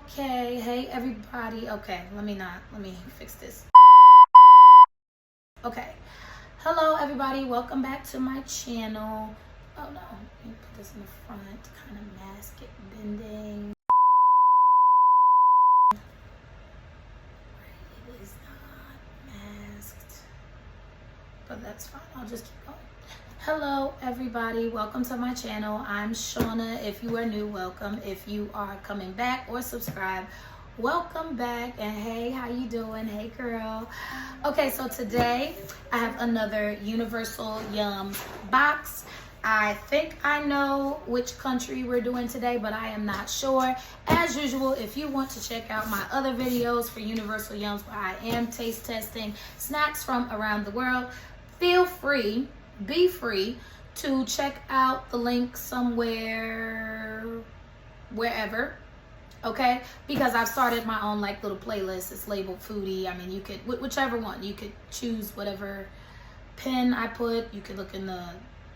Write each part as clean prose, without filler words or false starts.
Okay, hey everybody. Okay, let me fix this. Okay, hello everybody, welcome back to my channel. Oh no, let me put this in the front to kind of mask it bending. It is not masked, but that's fine, I'll just keep going. Hello everybody, welcome to my channel. I'm Shauna. If you are new, welcome. If you are coming back or subscribe, welcome back. And hey, how you doing? Hey girl. Okay, so today I have another Universal Yums box. I think I know which country we're doing today, but I am not sure. As usual, if you want to check out my other videos for Universal Yums where I am taste testing snacks from around the world, feel free, be free to check out the link somewhere, wherever, okay? Because I've started my own like little playlist. It's labeled foodie. I mean, you could, whichever one, you could choose whatever pin I put. You could look in the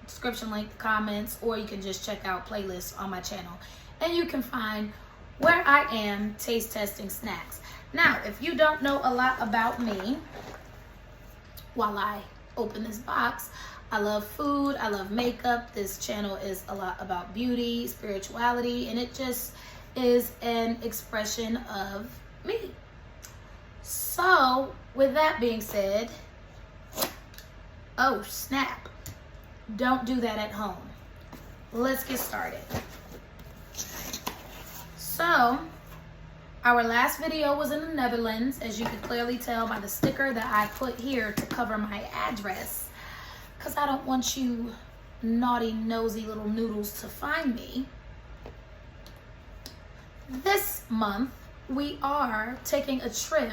description link, the comments, or you can just check out playlists on my channel. And you can find where I am taste testing snacks. Now, if you don't know a lot about me, while I open this box, I love food, I love makeup. This channel is a lot about beauty, spirituality, and it just is an expression of me. So, with that being said, oh snap, don't do that at home. Let's get started. So, our last video was in the Netherlands, as you can clearly tell by the sticker that I put here to cover my address, because I don't want you naughty, nosy little noodles to find me. This month, we are taking a trip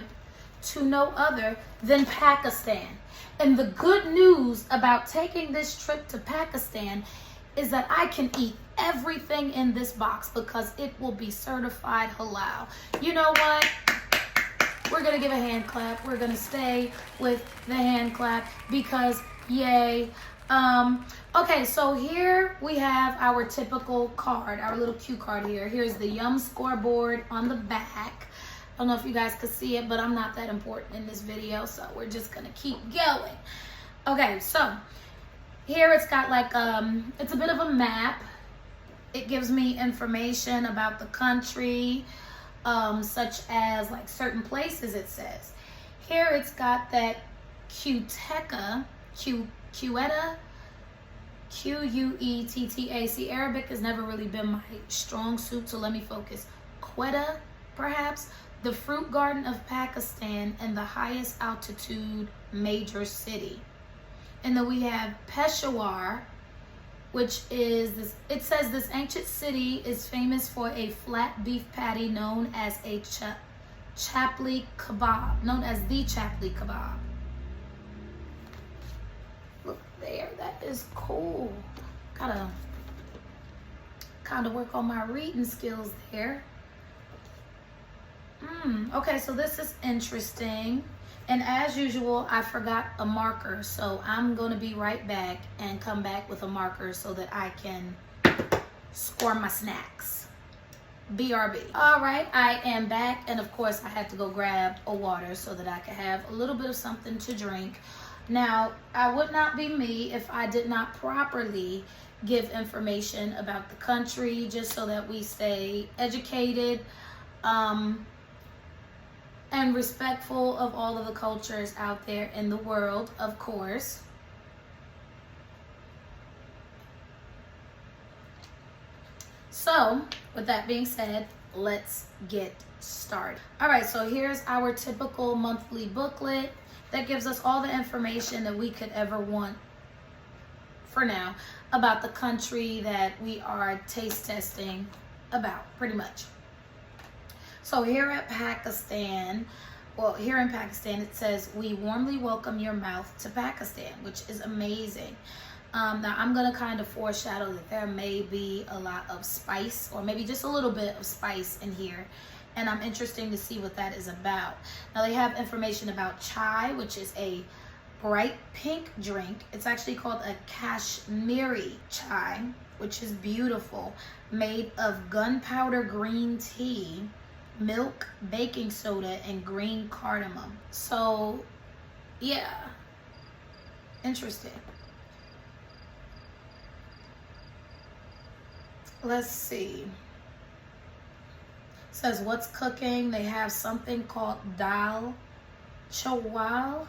to no other than Pakistan. And the good news about taking this trip to Pakistan is that I can eat everything in this box because it will be certified halal. You know what? We're gonna give a hand clap. We're gonna stay with the hand clap because yay. Okay, so here we have our typical card, our little cue card here. Here's the Yum scoreboard on the back. I don't know if you guys could see it, but I'm not that important in this video, so we're just gonna keep going. Okay, so here it's got like, it's a bit of a map. It gives me information about the country, such as like certain places it says. Here it's got that Quetta, Quetta. See, Arabic has never really been my strong suit, so let me focus. Quetta, perhaps, the fruit garden of Pakistan and the highest altitude major city. And then we have Peshawar, which is this, it says this ancient city is famous for a flat beef patty known as a chapli kebab, known as the chapli kebab. Look there, that is cool. Gotta kind of work on my reading skills there. Okay, so this is interesting. And as usual, I forgot a marker, so I'm going to be right back and come back with a marker so that I can score my snacks. BRB. All right, I am back, and of course I had to go grab a water so that I could have a little bit of something to drink. Now, I would not be me if I did not properly give information about the country, just so that we stay educated, and respectful of all of the cultures out there in the world, of course. So, with that being said, let's get started. All right, so here's our typical monthly booklet that gives us all the information that we could ever want, for now, about the country that we are taste testing about, pretty much. So here at Pakistan, well, here in Pakistan, it says, we warmly welcome your mouth to Pakistan, which is amazing. Now, I'm going to kind of foreshadow that there may be a lot of spice, or maybe just a little bit of spice in here. And I'm interested to see what that is about. Now, they have information about chai, which is a bright pink drink. It's actually called a Kashmiri chai, which is beautiful, made of gunpowder green tea milk, baking soda, and green cardamom. So, yeah. Interesting. Let's see. It says what's cooking. They have something called dal chawal,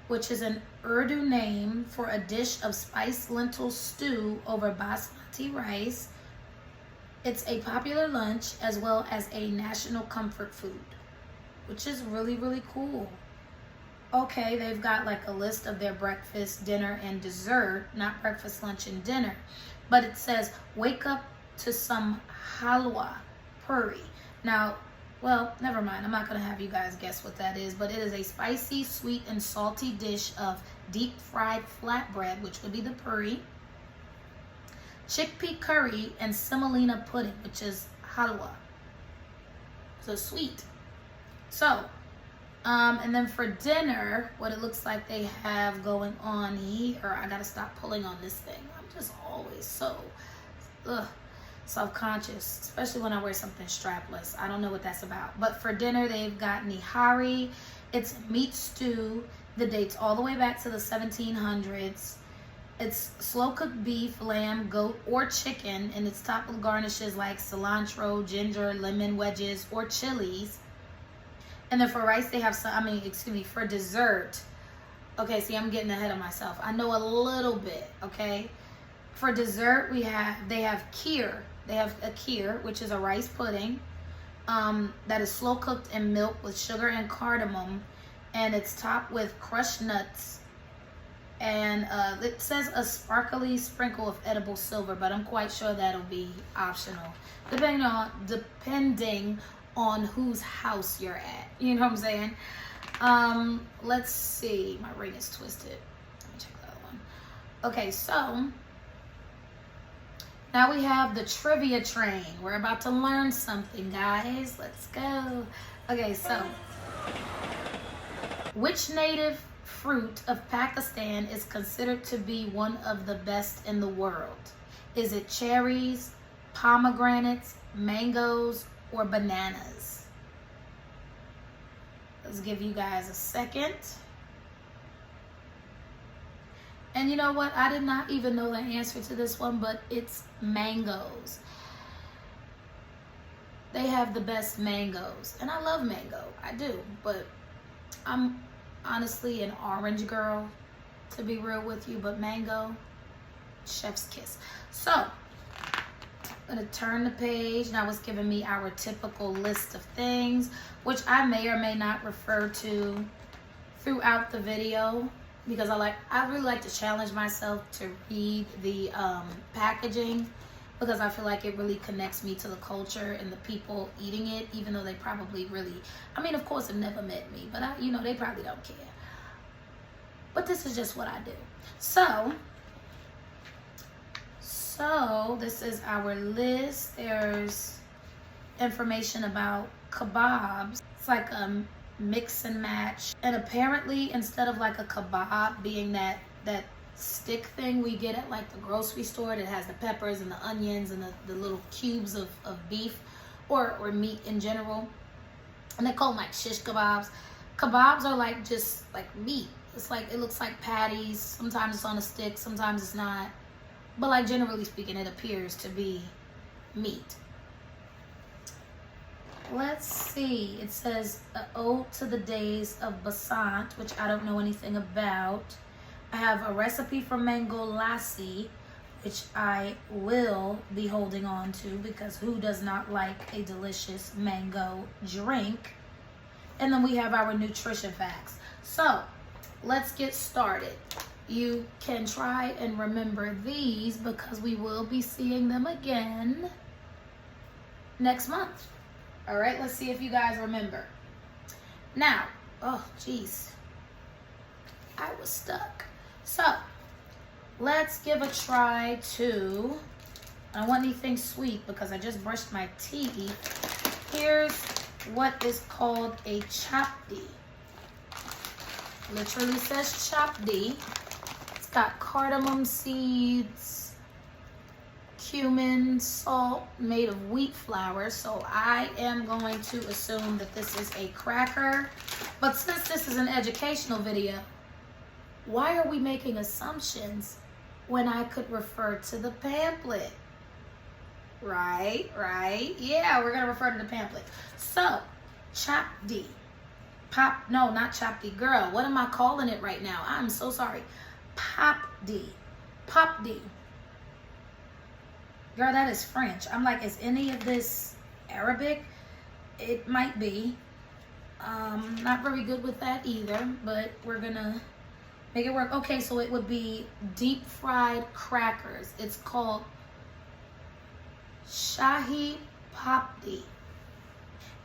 which is an Urdu name for a dish of spiced lentil stew over basmati rice. It's a popular lunch as well as a national comfort food, which is really, really cool. Okay, they've got like a list of their breakfast, dinner, and dessert, not breakfast, lunch, and dinner. But it says, wake up to some halwa puri. Now, well, never mind. I'm not going to have you guys guess what that is, but it is a spicy, sweet, and salty dish of deep fried flatbread, which would be the puri, chickpea curry, and semolina pudding, which is halwa. So sweet. So, and then for dinner, what it looks like they have going on here, I gotta stop pulling on this thing. I'm just always so self-conscious, especially when I wear something strapless. I don't know what that's about. But for dinner, they've got nihari. It's a meat stew that dates all the way back to the 1700s. It's slow-cooked beef, lamb, goat, or chicken, and it's topped with garnishes like cilantro, ginger, lemon wedges, or chilies. And then for rice, they have some, for dessert. Okay, see, I'm getting ahead of myself. I know a little bit, okay? For dessert, they have kheer. They have a kheer, which is a rice pudding that is slow cooked in milk with sugar and cardamom. And it's topped with crushed nuts. And it says a sparkly sprinkle of edible silver, but I'm quite sure that'll be optional. Depending on whose house you're at. You know what I'm saying? Let's see. My ring is twisted. Let me check the other one. Okay, so now we have the trivia train. We're about to learn something, guys. Let's go. Okay, so which native fruit of Pakistan is considered to be one of the best in the world? Is it cherries, pomegranates, mangoes, or bananas? Let's give you guys a second. And you know what? I did not even know the answer to this one, but it's mangoes. They have the best mangoes. And I love mango. I do. But I'm honestly an orange girl, to be real with you. But mango, chef's kiss. So, I'm going to turn the page. Now it's giving me our typical list of things, which I may or may not refer to throughout the video, because I really like to challenge myself to read the packaging, because I feel like it really connects me to the culture and the people eating it, even though they probably really, of course, have never met me, but they probably don't care. But this is just what I do. So this is our list. There's information about kebabs. It's like a mix and match. And apparently, instead of like a kebab being that stick thing we get at like the grocery store that has the peppers and the onions and the little cubes of beef or meat in general, and they call them like shish kebabs. Kebabs are like just like meat. It's like, it looks like patties. Sometimes it's on a stick, sometimes it's not. But like generally speaking, it appears to be meat. Let's see. It says an ode to the days of Basant, which I don't know anything about. I have a recipe for mango lassi, which I will be holding on to, because who does not like a delicious mango drink? And then we have our nutrition facts. So let's get started. You can try and remember these, because we will be seeing them again next month. All right, let's see if you guys remember. Now, oh geez, I was stuck. So let's give a try to, I don't want anything sweet because I just brushed my teeth. Here's what is called a chapdi. Literally says chapdi. Got cardamom seeds, cumin, salt, made of wheat flour. So I am going to assume that this is a cracker. But since this is an educational video, why are we making assumptions when I could refer to the pamphlet? Right? Yeah, we're gonna refer to the pamphlet. So, chapdi. No, not chapdi. Girl, what am I calling it right now? I'm so sorry. Popdi. Girl, that is French. I'm like, is any of this Arabic? It might be. Not very good with that either, but we're gonna make it work. Okay, so it would be deep fried crackers. It's called Shahi Popdi.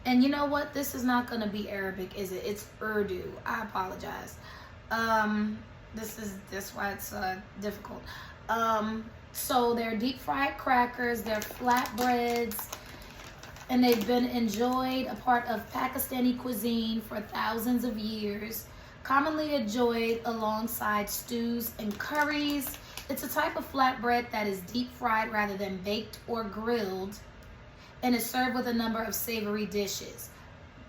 And you know what? This is not gonna be Arabic, is it? It's Urdu. I apologize. That's why it's difficult. So they're deep fried crackers, they're flatbreads, and they've been enjoyed a part of Pakistani cuisine for thousands of years, commonly enjoyed alongside stews and curries. It's a type of flatbread that is deep fried rather than baked or grilled, and is served with a number of savory dishes.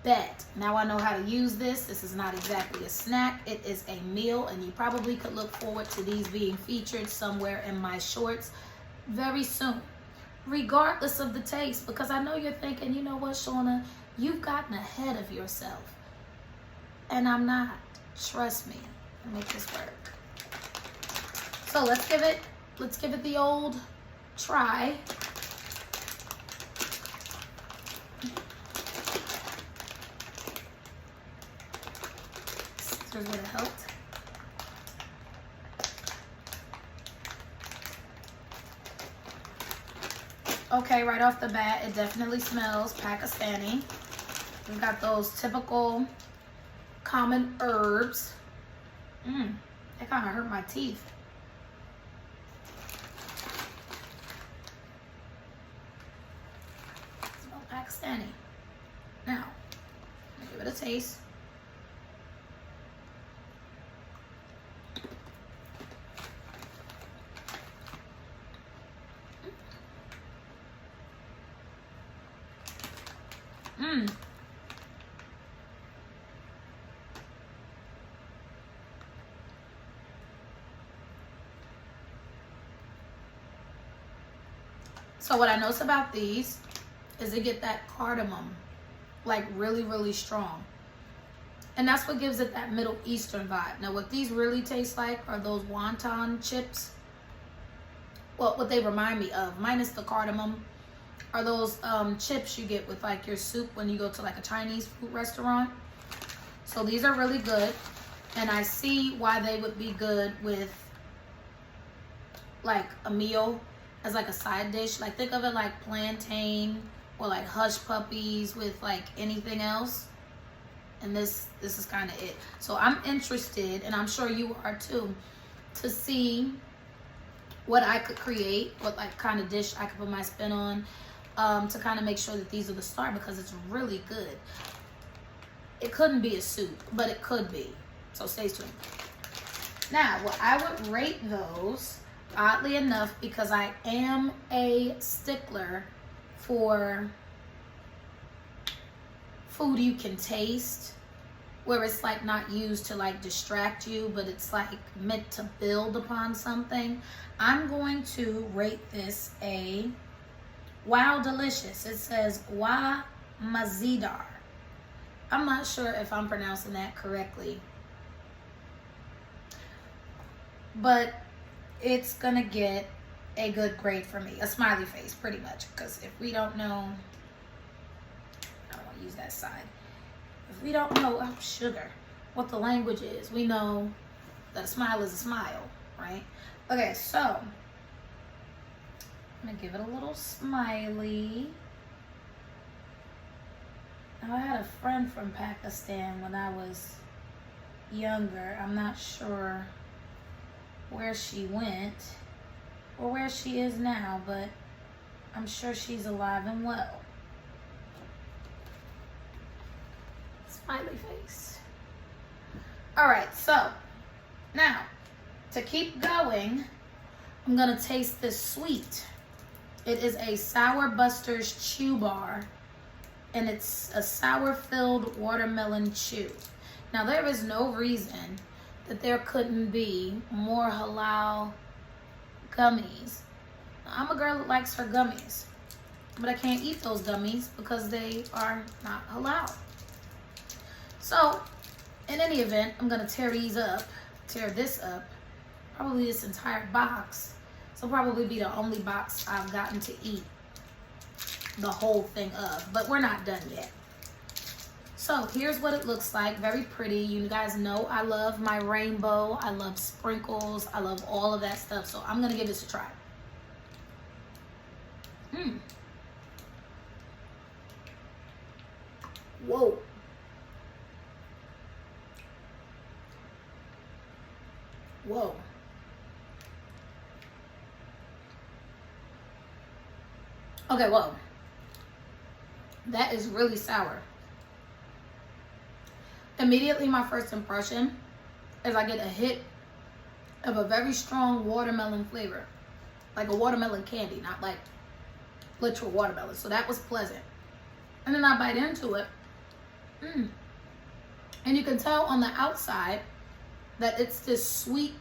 Bet. Now I know how to use this. This is not exactly a snack. It is a meal, and you probably could look forward to these being featured somewhere in my shorts very soon, regardless of the taste, because I know you're thinking, you know what, Shauna, you've gotten ahead of yourself. And I'm not. Trust me. I'll make this work. So let's give it the old try. Scissors would have helped. Okay, right off the bat, it definitely smells Pakistani. We've got those typical common herbs. That kind of hurt my teeth. Smell Pakistani. Now, give it a taste. So what I notice about these is they get that cardamom, like really, really strong. And that's what gives it that Middle Eastern vibe. Now what these really taste like are those wonton chips. Well, what they remind me of, minus the cardamom, are those chips you get with like your soup when you go to like a Chinese food restaurant. So these are really good. And I see why they would be good with like a meal as like a side dish. Like think of it like plantain or like hush puppies with like anything else. And this is kind of it. So I'm interested, and I'm sure you are too, to see what I could create, what like kind of dish I could put my spin on, to kind of make sure that these are the start, because it's really good. It couldn't be a soup, but it could be. So stay tuned. Now, what I would rate those, oddly enough, because I am a stickler for food you can taste, where it's like not used to like distract you, but it's like meant to build upon something. I'm going to rate this a wow delicious. It says wa mazidar. I'm not sure if I'm pronouncing that correctly, but it's gonna get a good grade for me, a smiley face pretty much, because if we don't know, I don't want to use that side. If we don't know, oh sugar, what the language is, we know that a smile is a smile, right? Okay, so I'm gonna give it a little smiley. Now, I had a friend from Pakistan when I was younger. I'm not sure where she went or where she is now, but I'm sure she's alive and well. Smiley face. All right, so now to keep going, I'm gonna taste this sweet. It is a Sour Busters chew bar, and it's a sour-filled watermelon chew. Now, there is no reason that there couldn't be more halal gummies. I'm a girl that likes her gummies, but I can't eat those gummies because they are not halal. So, in any event, I'm gonna tear this up, probably this entire box. So probably be the only box I've gotten to eat the whole thing of, but we're not done yet. So here's what it looks like. Very pretty. You guys know I love my rainbow. I love sprinkles. I love all of that stuff. So I'm gonna give this a try. Whoa. Whoa. Okay, whoa. That is really sour. Immediately, my first impression is I get a hit of a very strong watermelon flavor. Like a watermelon candy, not like literal watermelon. So that was pleasant. And then I bite into it. And you can tell on the outside that it's this sweet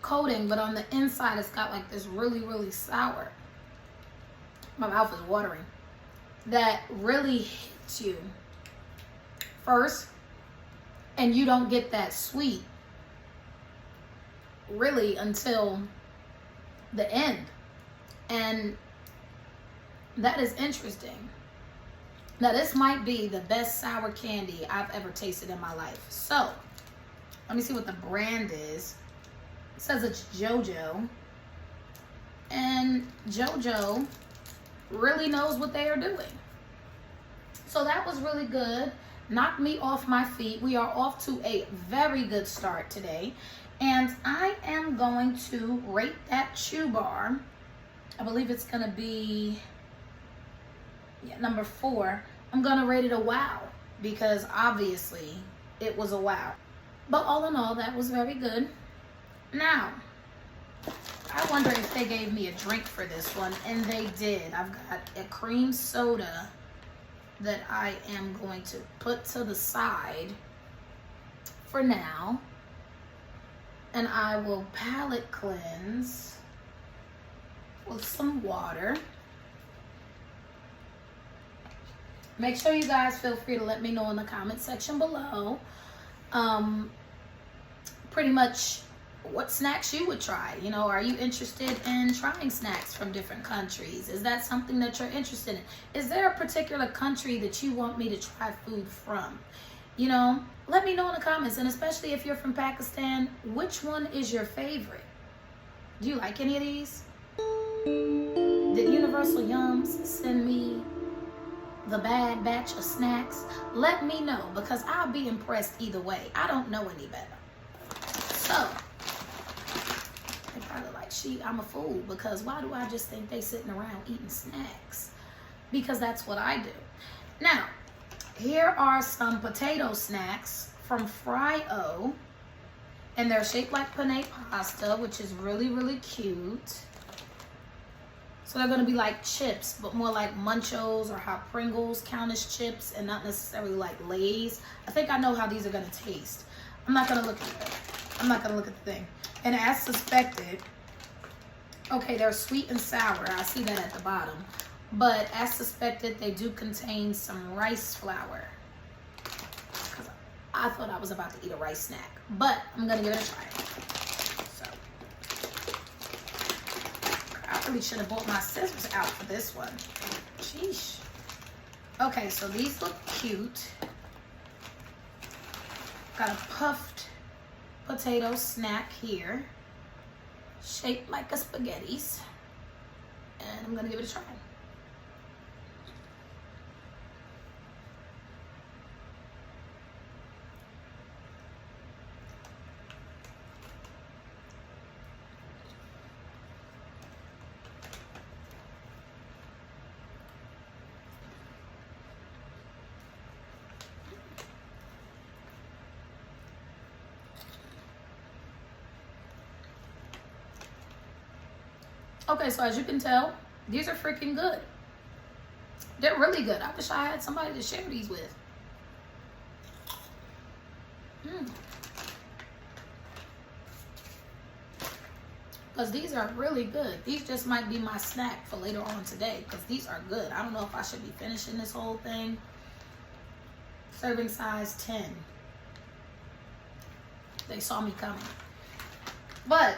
coating, but on the inside it's got like this really, really sour. My mouth is watering. That really hits you first, and you don't get that sweet really until the end. And that is interesting. Now, this might be the best sour candy I've ever tasted in my life. So, let me see what the brand is. It says it's JoJo. And JoJo really knows what they are doing. So that was really good. Knocked me off my feet. We are off to a very good start today. And I am going to rate that chew bar. I believe it's going to be number 4. I'm going to rate it a wow, because obviously it was a wow. But all in all, that was very good. Now, I wonder if they gave me a drink for this one, and they did. I've got a cream soda that I am going to put to the side for now. And I will palate cleanse with some water. Make sure you guys feel free to let me know in the comment section below pretty much what snacks you would try. You know, are you interested in trying snacks from different countries? Is that something that you're interested in? Is there a particular country that you want me to try food from? You know, let me know in the comments. And especially if you're from Pakistan, which one is your favorite? Do you like any of these? Did Universal Yums send me the bad batch of snacks? Let me know, because I'll be impressed either way. I don't know any better. So, they probably like, I'm a fool, because why do I just think they sitting around eating snacks? Because that's what I do. Now, here are some potato snacks from Fry-O, and they're shaped like penne pasta, which is really, really cute. So they're going to be like chips, but more like Munchos or how Pringles count as chips, and not necessarily like Lay's. I think I know how these are going to taste. I'm not going to look at it. I'm not going to look at the thing. And as suspected, okay, they're sweet and sour. I see that at the bottom. But as suspected, they do contain some rice flour. Because I thought I was about to eat a rice snack. But I'm going to give it a try. So, I really should have bought my scissors out for this one. Sheesh. Okay, so these look cute. Got a puffed potato snack here, shaped like a spaghettis. And I'm going to give it a try. Okay, so as you can tell, These are freaking good. They're really good. I wish I had somebody to share these with. Because these are really good. These just might be my snack for later on today, because these are good. I don't know if I should be finishing this whole thing. Serving size 10. They saw me coming. But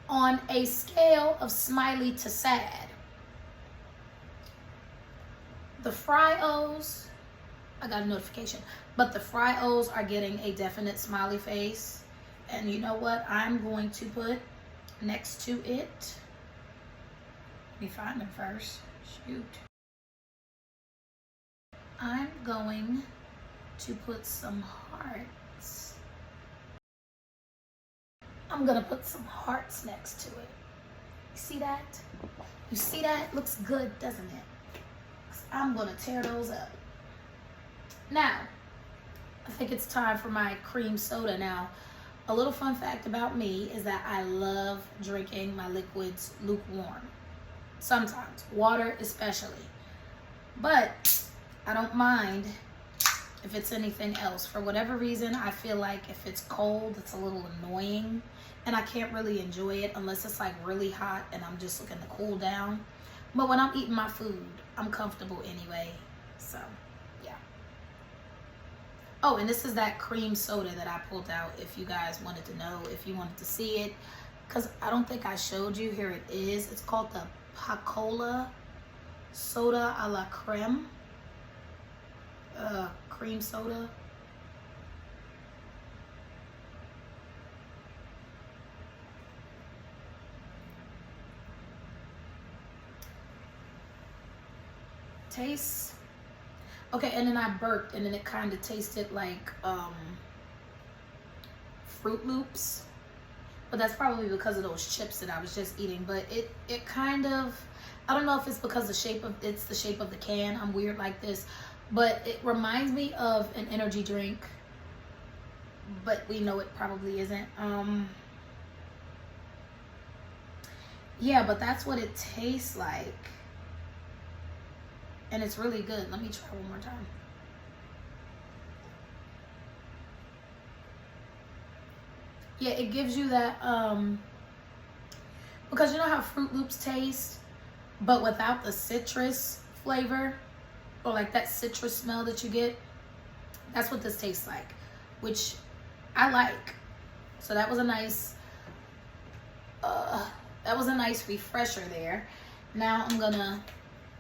on a scale of smiley to sad, the Fry-O's, I got a notification, but the Fry-O's are getting a definite smiley face. And you know what I'm going to put next to it? Let me find them first. Shoot. I'm going to put some hearts. I'm going to put some hearts next to it. You see that? You see that? Looks good, doesn't it? I'm going to tear those up. Now, I think it's time for my cream soda now. A little fun fact about me is that I love drinking my liquids lukewarm. Sometimes, water especially. But I don't mind if it's anything else. For whatever reason, I feel like if it's cold, it's a little annoying. And I can't really enjoy it unless it's like really hot and I'm just looking to cool down. But when I'm eating my food, I'm comfortable anyway. So, yeah. Oh, and this is that cream soda that I pulled out if you guys wanted to know, if you wanted to see it. Because I don't think I showed you. Here it is. It's called the Pacola Soda a la Creme. Cream soda. Tastes okay, and then I burped and then it kind of tasted like Fruit Loops, but that's probably because of those chips that I was just eating. But it kind of, I don't know if it's because the shape of the can. I'm weird like this, but it reminds me of an energy drink, but we know it probably isn't. Yeah, but that's what it tastes like. And it's really good. Let me try one more time. Yeah, it gives you that, because you know how Fruit Loops taste, but without the citrus flavor, or like that citrus smell that you get? That's what this tastes like, which I like. So that was a nice, refresher there. Now I'm gonna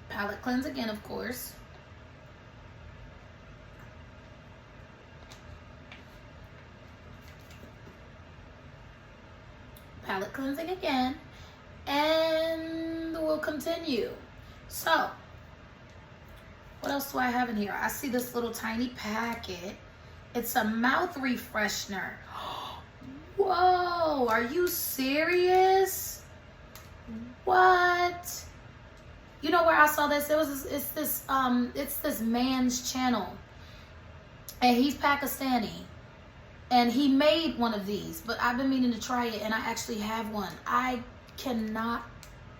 palette cleanse again, of course. Palette cleansing again. And we'll continue. So, what else do I have in here? I see this little tiny packet. It's a mouth refreshener. Whoa, are you serious? What? You know where I saw this? It's this man's channel, and he's Pakistani, and he made one of these. But I've been meaning to try it, and I actually have one. I cannot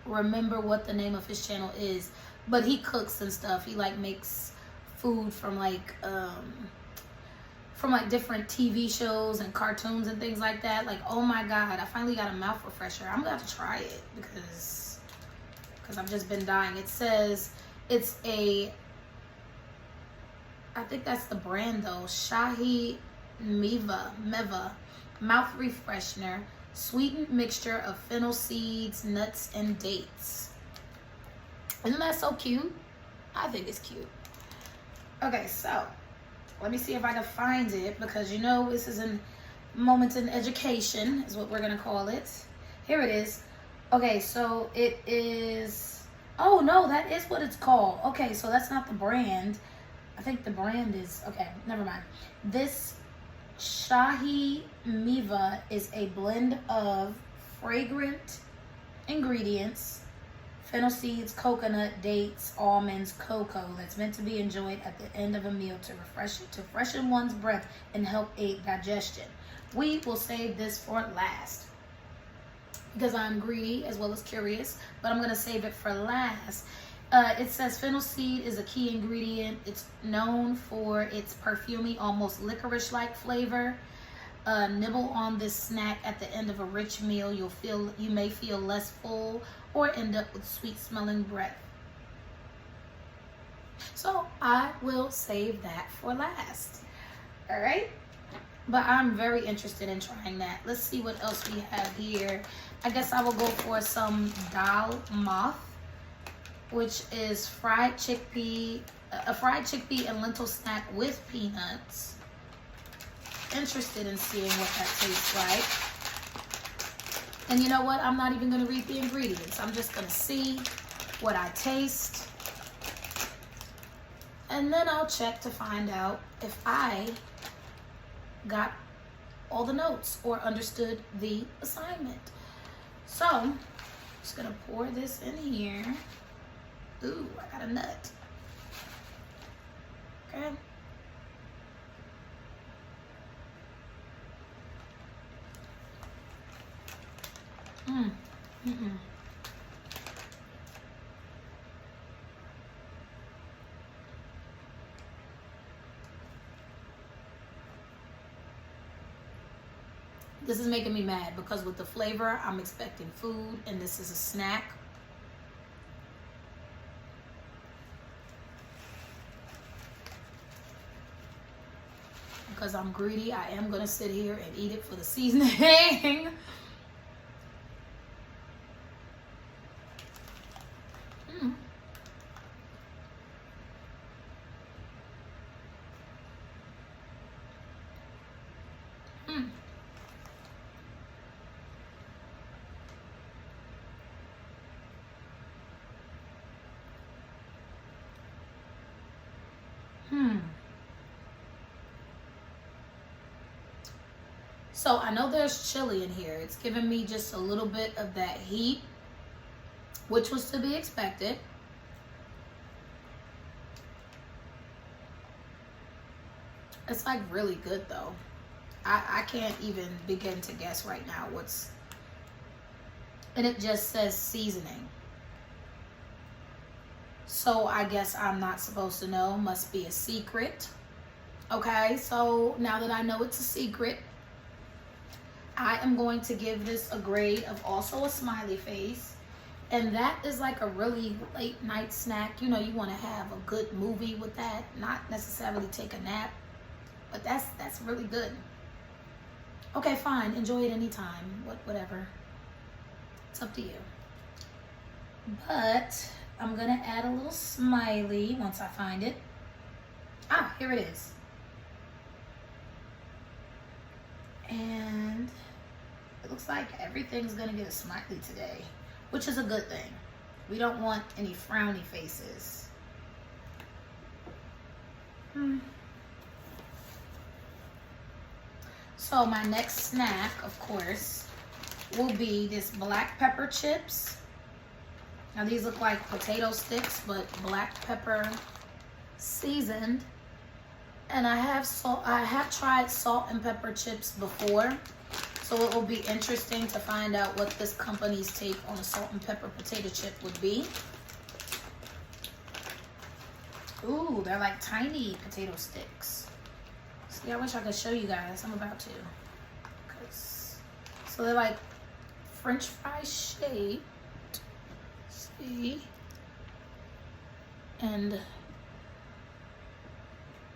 remember what the name of his channel is, but he cooks and stuff. He like makes food from like different TV shows and cartoons and things like that. Like, oh my God, I finally got a mouth refresher. I'm gonna have to try it because I've just been dying. It says it's I think that's the brand though, Shahi Meva mouth refreshener, sweetened mixture of fennel seeds, nuts, and dates. Isn't that so cute? I think it's cute. Okay, so let me see if I can find it, because you know this is a moment in education is what we're gonna call it. Here it is. Okay, so it is, oh no, that is what it's called. Okay, so that's not the brand. I think the brand is, okay, never mind. This Shahi Meva is a blend of fragrant ingredients, fennel seeds, coconut, dates, almonds, cocoa, that's meant to be enjoyed at the end of a meal to freshen one's breath and help aid digestion. We will save this for last. because I'm greedy as well as curious, but I'm going to save it for last. It says fennel seed is a key ingredient. It's known for its perfumey, almost licorice-like flavor. Nibble on this snack at the end of a rich meal. You may feel less full or end up with sweet-smelling breath. So I will save that for last. All right. But I'm very interested in trying that. Let's see what else we have here. I guess I will go for some dal moth, which is a fried chickpea and lentil snack with peanuts. Interested in seeing what that tastes like. And you know what? I'm not even going to read the ingredients. I'm just going to see what I taste. And then I'll check to find out if I got all the notes or understood the assignment. So, I'm just gonna pour this in here. Ooh, I got a nut. Okay. This is making me mad because with the flavor, I'm expecting food and this is a snack. Because I'm greedy, I am going to sit here and eat it for the seasoning. So I know there's chili in here. It's giving me just a little bit of that heat, which was to be expected. It's like really good though. I can't even begin to guess right now what's, and it just says seasoning. So I guess I'm not supposed to know, must be a secret. Okay, so now that I know it's a secret, I am going to give this a grade of also a smiley face. And that is like a really late night snack. You know, you want to have a good movie with that, not necessarily take a nap. But that's really good. Okay, fine. Enjoy it anytime. Whatever. It's up to you. But I'm going to add a little smiley once I find it. Ah, here it is. And it looks like everything's going to get a smiley today, which is a good thing. We don't want any frowny faces. So my next snack, of course, will be this black pepper chips. Now these look like potato sticks, but black pepper seasoned. And I have tried salt and pepper chips before, so it will be interesting to find out what this company's take on a salt and pepper potato chip would be. Ooh, they're like tiny potato sticks. See, I wish I could show you guys. I'm about to. So they're like French fry shaped. See? And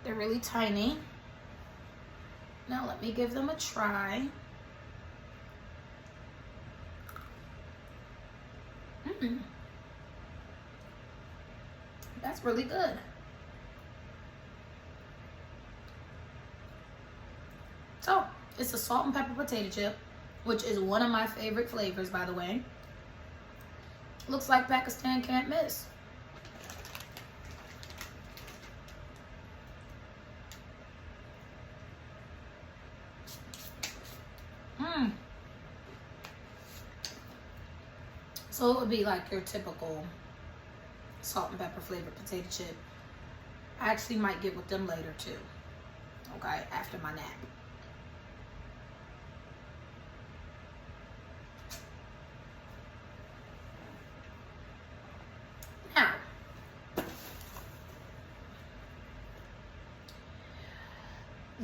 they're really tiny. Now let me give them a try. That's really good. So, it's a salt and pepper potato chip, which is one of my favorite flavors, by the way. Looks like Pakistan can't miss. So it would be like your typical salt and pepper flavored potato chip. I actually might get with them later too. Okay, after my nap.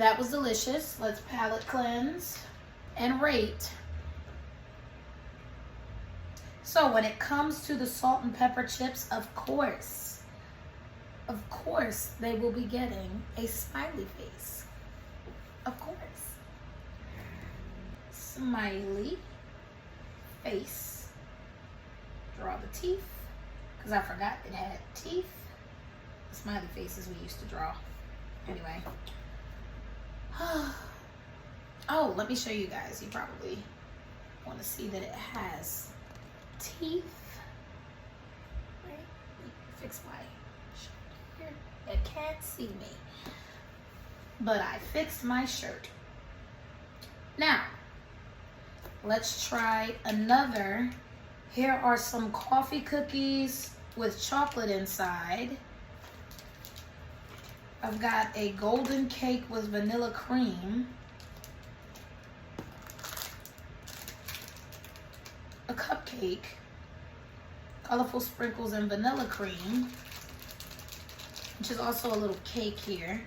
that was delicious. Let's palate cleanse and rate. So when it comes to the salt and pepper chips, of course, they will be getting a smiley face. Of course. Smiley face. Draw the teeth, because I forgot it had teeth. The smiley faces we used to draw. Anyway. Oh, let me show you guys. You probably want to see that it has teeth. Right? Fix my shirt here. It can't see me. But I fixed my shirt. Now, let's try another. Here are some coffee cookies with chocolate inside. I've got a golden cake with vanilla cream. A cupcake, colorful sprinkles and vanilla cream, which is also a little cake here.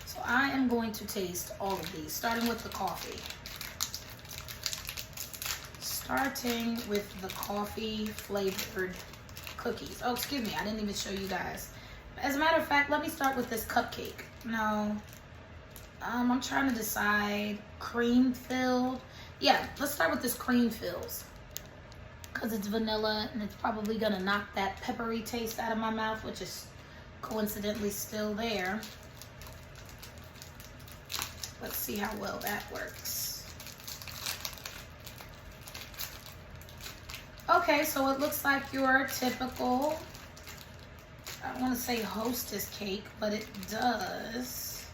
So I am going to taste all of these, starting with the coffee. Starting with the coffee flavored cookies. Oh, excuse me, I didn't even show you guys. As a matter of fact, let me start with this cupcake. No, I'm trying to decide cream filled. Yeah, let's start with this cream fills, because it's vanilla and it's probably gonna knock that peppery taste out of my mouth, which is coincidentally still there. Let's see how well that works. Okay, so it looks like your typical, I don't want to say hostess cake, but it does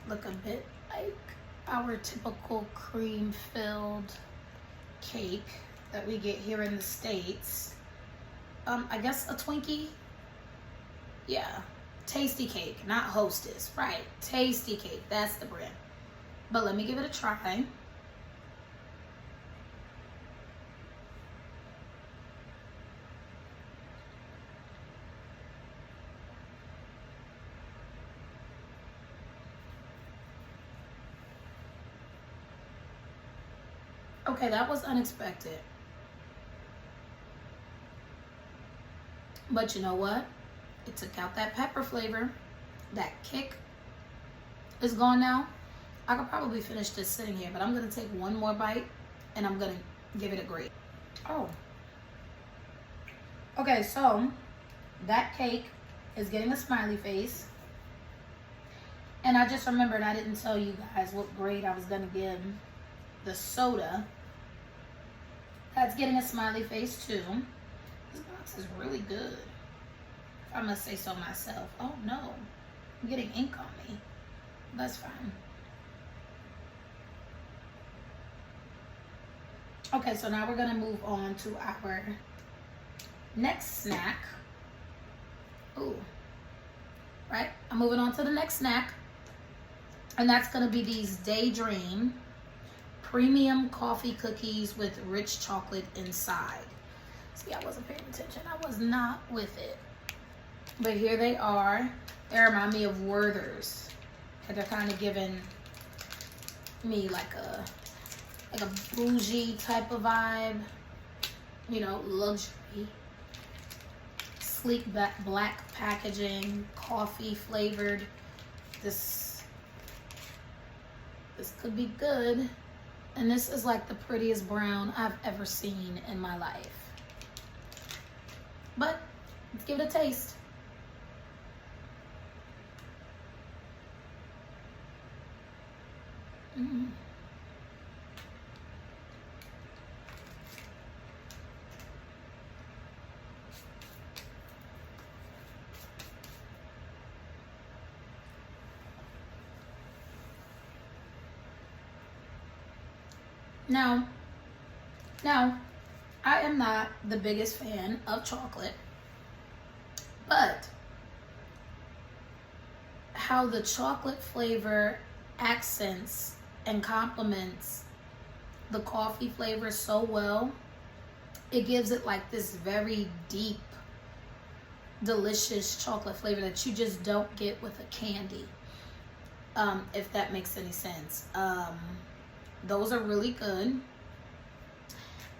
look a bit like our typical cream filled cake that we get here in the States. I guess a Twinkie. Yeah, Tasty Cake, not Hostess. Right, Tasty Cake, that's the brand. But let me give it a try. Okay, that was unexpected. But you know what? It took out that pepper flavor. That kick is gone now. I could probably finish this sitting here, but I'm going to take one more bite and I'm going to give it a grade. Oh. Okay, so that cake is getting a smiley face. And I just remembered I didn't tell you guys what grade I was going to give the soda. That's getting a smiley face too. This box is really good, if I must say so myself. Oh no, I'm getting ink on me. That's fine. Okay, so now we're gonna move on to our next snack. Ooh, right? I'm moving on to the next snack, and that's gonna be these Daydream premium coffee cookies with rich chocolate inside. See, I wasn't paying attention. I was not with it. But here they are. They remind me of Werther's. And they're kind of giving me like a bougie type of vibe. You know, luxury. Sleek black packaging, coffee flavored. This could be good. And this is like the prettiest brown I've ever seen in my life. But let's give it a taste. Now, I am not the biggest fan of chocolate, but how the chocolate flavor accents and complements the coffee flavor so well, it gives it like this very deep, delicious chocolate flavor that you just don't get with a candy. if that makes any sense. Those are really good.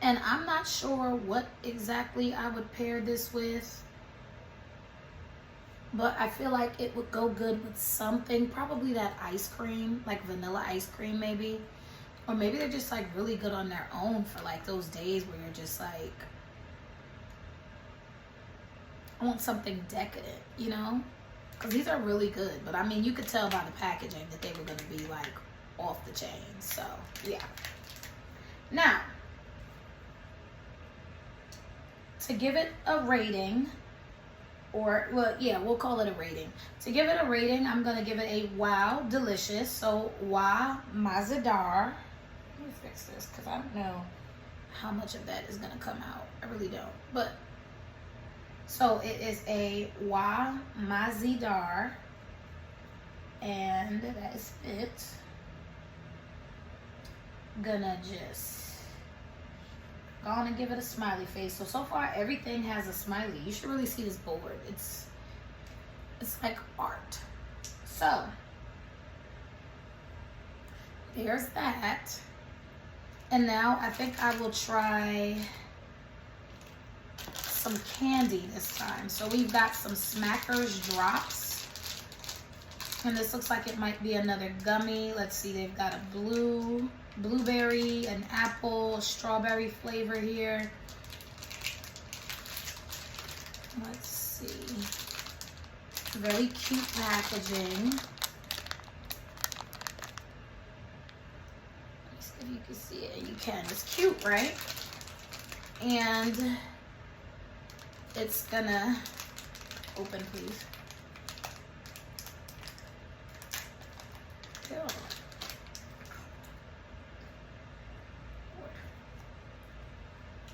And I'm not sure what exactly I would pair this with, but I feel like it would go good with something. Probably that ice cream, like vanilla ice cream maybe. Or maybe they're just like really good on their own for like those days where you're just like, I want something decadent, you know? Because these are really good. But I mean, you could tell by the packaging that they were going to be like off the chain. So, yeah. Now, to give it a rating, or, well, yeah, we'll call it a rating. To give it a rating, I'm going to give it a wow delicious. So, wow Mazadar. Let me fix this because I don't know how much of that is going to come out. I really don't. But, so it is a wow Mazadar. And that is it. Gonna just go on and give it a smiley face. So far everything has a smiley. You should really see this board. It's like art. So there's that. And now I think I will try some candy this time. So we've got some Smackers drops. And this looks like it might be another gummy. Let's see, they've got a blueberry, an apple, strawberry flavor here. Let's see. Very cute packaging. Let's see if you can see it. You can. It's cute, right? And it's gonna open, please.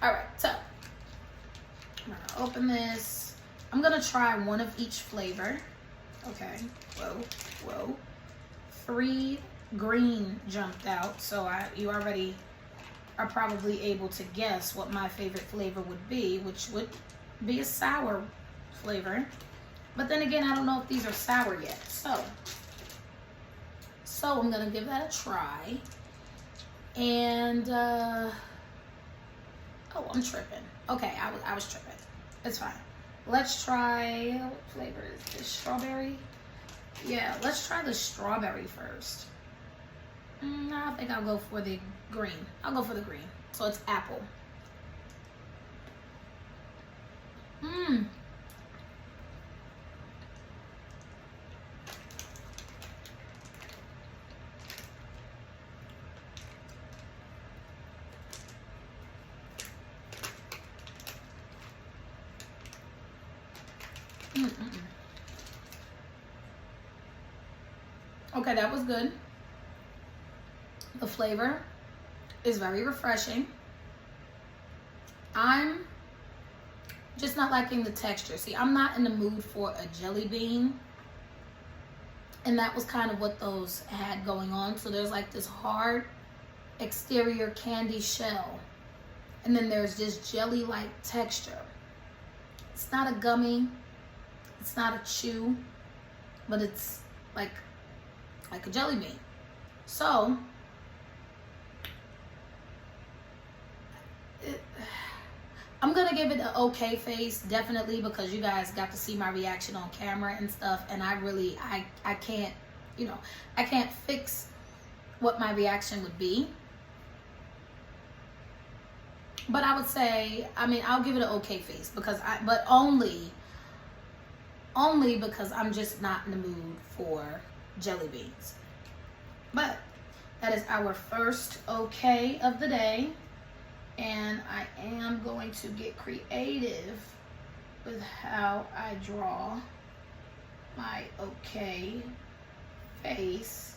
All right, so I'm gonna open this. I'm gonna try one of each flavor. Okay, whoa. 3 green jumped out, so you already are probably able to guess what my favorite flavor would be, which would be a sour flavor. But then again, I don't know if these are sour yet, so I'm gonna give that a try. And oh, I'm tripping. Okay, I was tripping. It's fine. Let's try, what flavor is this? Strawberry? Yeah, let's try the strawberry first. I think I'll go for the green. I'll go for the green. So it's apple. Okay, that was good. The flavor is very refreshing. I'm just not liking the texture. See, I'm not in the mood for a jelly bean. And that was kind of what those had going on. So there's like this hard exterior candy shell. And then there's this jelly-like texture. It's not a gummy. It's not a chew. But it's like a jelly bean. So I'm gonna give it an okay face, definitely, because you guys got to see my reaction on camera and stuff, and I can't, you know, I can't fix what my reaction would be. But I would say, I mean, I'll give it an okay face because but only because I'm just not in the mood for jelly beans. But that is our first okay of the day. And I am going to get creative with how I draw my okay face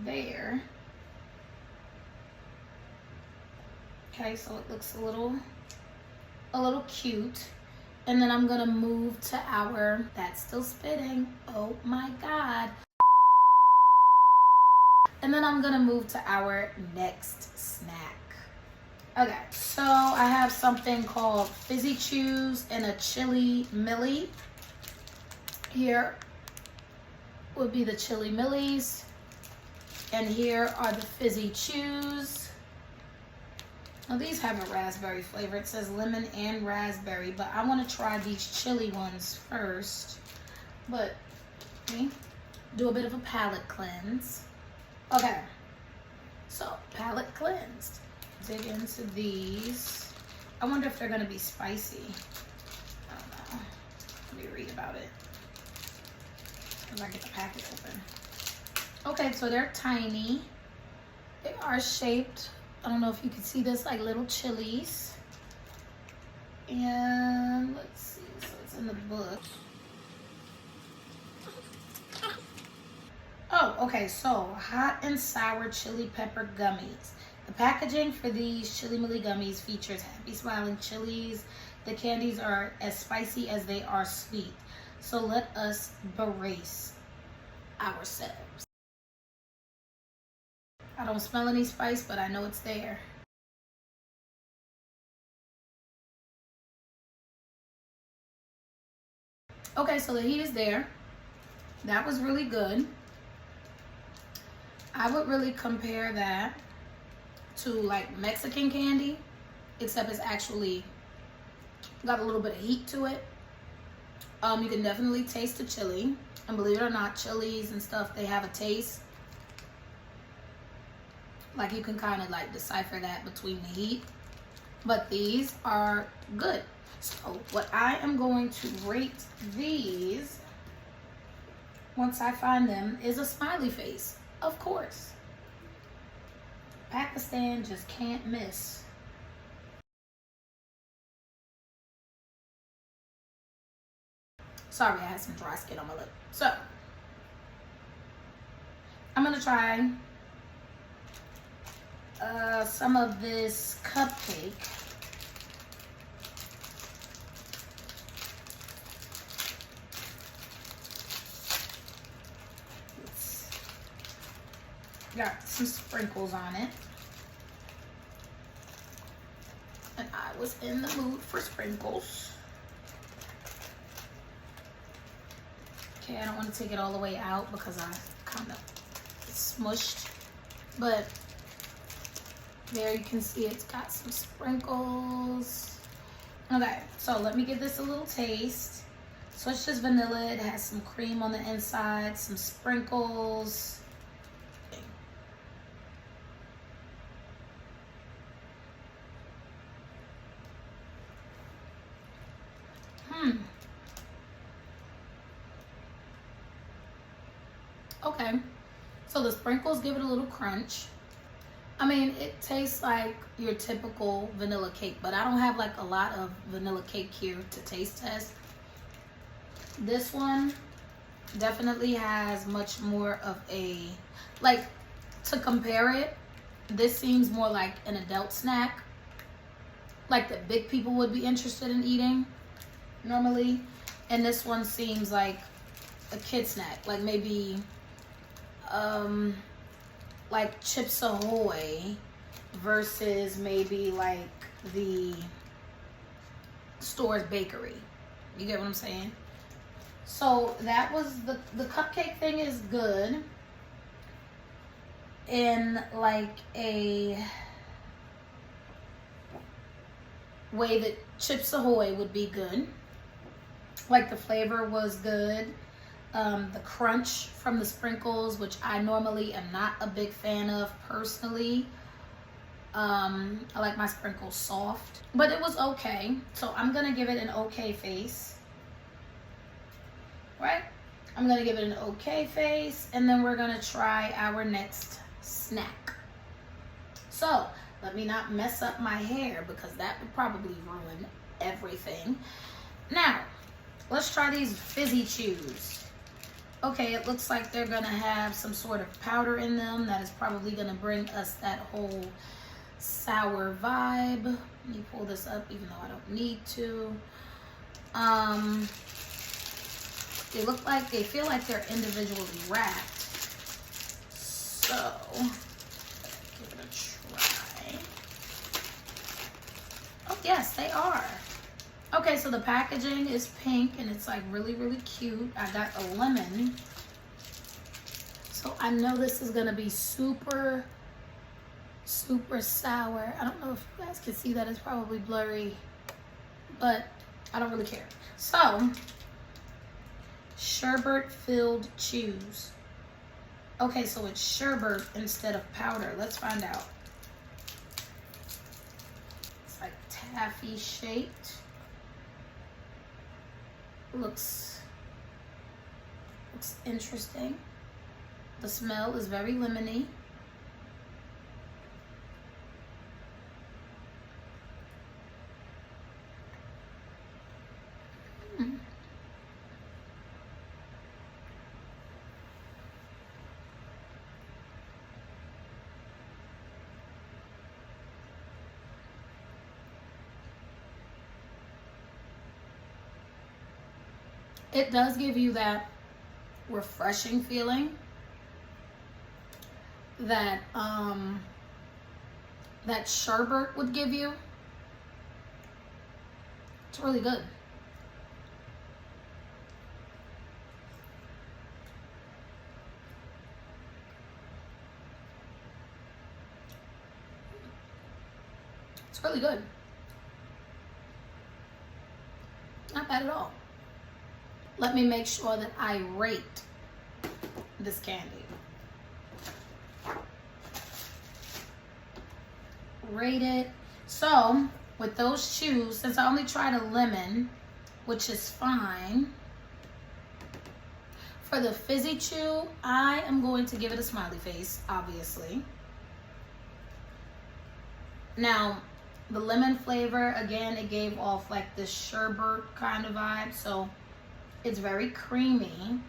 there. Okay, so it looks a little cute. And then I'm gonna move to our, that's still spitting, oh my God. And then I'm gonna move to our next snack. Okay, so I have something called Fizzy Chews and a Chili Millie here. would be the Chili Millies. And here are the Fizzy Chews. Now these have a raspberry flavor. It says lemon and raspberry, but I want to try these chili ones first. But okay, do a bit of a palate cleanse. Okay, so palate cleansed. Dig into these. I wonder if they're gonna be spicy. I don't know. Let me read about it as I get the package open. Okay, so they're tiny. They are shaped, I don't know if you can see this, like little chilies. And let's see, so it's in the book. Oh, okay, so hot and sour chili pepper gummies. The packaging for these Chili Milli gummies features happy smiling chilies. The candies are as spicy as they are sweet. So let us brace ourselves. I don't smell any spice, but I know it's there. Okay, so the heat is there. That was really good. I would really compare that to like Mexican candy, except it's actually got a little bit of heat to it. You can definitely taste the chili, and believe it or not, chilies and stuff, they have a taste. Like you can kind of like decipher that between the heat, but these are good. So what I am going to rate these once I find them is a smiley face, of course. Pakistan just can't miss. Sorry, I had some dry skin on my lip. So I'm gonna try some of this cupcake. It's got some sprinkles on it. And I was in the mood for sprinkles. Okay, I don't want to take it all the way out because I kind of smushed. But there you can see it's got some sprinkles. Okay, so let me give this a little taste. So it's just vanilla. It has some cream on the inside, some sprinkles. Okay, so the sprinkles give it a little crunch. I mean, it tastes like your typical vanilla cake, but I don't have like a lot of vanilla cake here to taste test. This one definitely has much more of a, like, to compare it, this seems more like an adult snack, like that big people would be interested in eating normally. And this one seems like a kid snack, like maybe like Chips Ahoy versus maybe like the store's bakery. You get what I'm saying? So that was the cupcake thing is good in like a way that Chips Ahoy would be good. Like the flavor was good. The crunch from the sprinkles, which I normally am not a big fan of personally. I like my sprinkles soft, but it was okay. So I'm gonna give it an okay face, right? I'm gonna give it an okay face, and then we're gonna try our next snack. So let me not mess up my hair because that would probably ruin everything. Now, let's try these Fizzy Chews. Okay, it looks like they're gonna have some sort of powder in them that is probably gonna bring us that whole sour vibe. Let me pull this up even though I don't need to. They look like, they feel like they're individually wrapped. So, give it a try. Oh yes, they are. Okay, so the packaging is pink and it's like really, really cute. I got a lemon So I know this is gonna be super, super sour. I don't know if you guys can see that, it's probably blurry, but I don't really care. So, sherbet filled chews. Okay, so it's sherbet instead of powder. Let's find out. It's like taffy shaped. Looks interesting. The smell is very lemony. It does give you that refreshing feeling that that sherbet would give you. It's really good. It's really good. Not bad at all. Let me make sure that I rate this candy. Rate it. So, with those chews, since I only tried a lemon, which is fine, for the fizzy chew, I am going to give it a smiley face, obviously. Now, the lemon flavor, again, it gave off like this sherbet kind of vibe, so it's very creamy,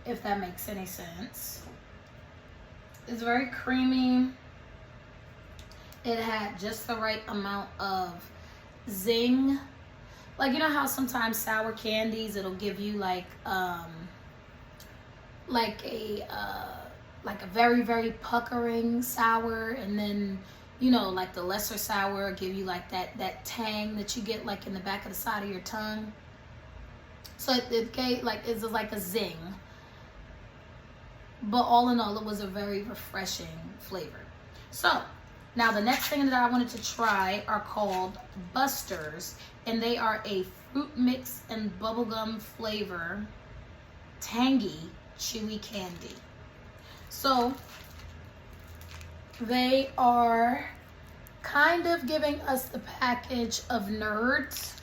if that makes any sense. It's very creamy. It had just the right amount of zing. Like, you know how sometimes sour candies, it'll give you like a very, very puckering sour, and then, you know, like the lesser sour give you like that tang that you get like in the back of the side of your tongue. So it gave like, it's like a zing. But all in all, it was a very refreshing flavor. So now the next thing that I wanted to try are called Busters, and they are a fruit mix and bubblegum flavor, tangy, chewy candy. So they are kind of giving us the package of Nerds.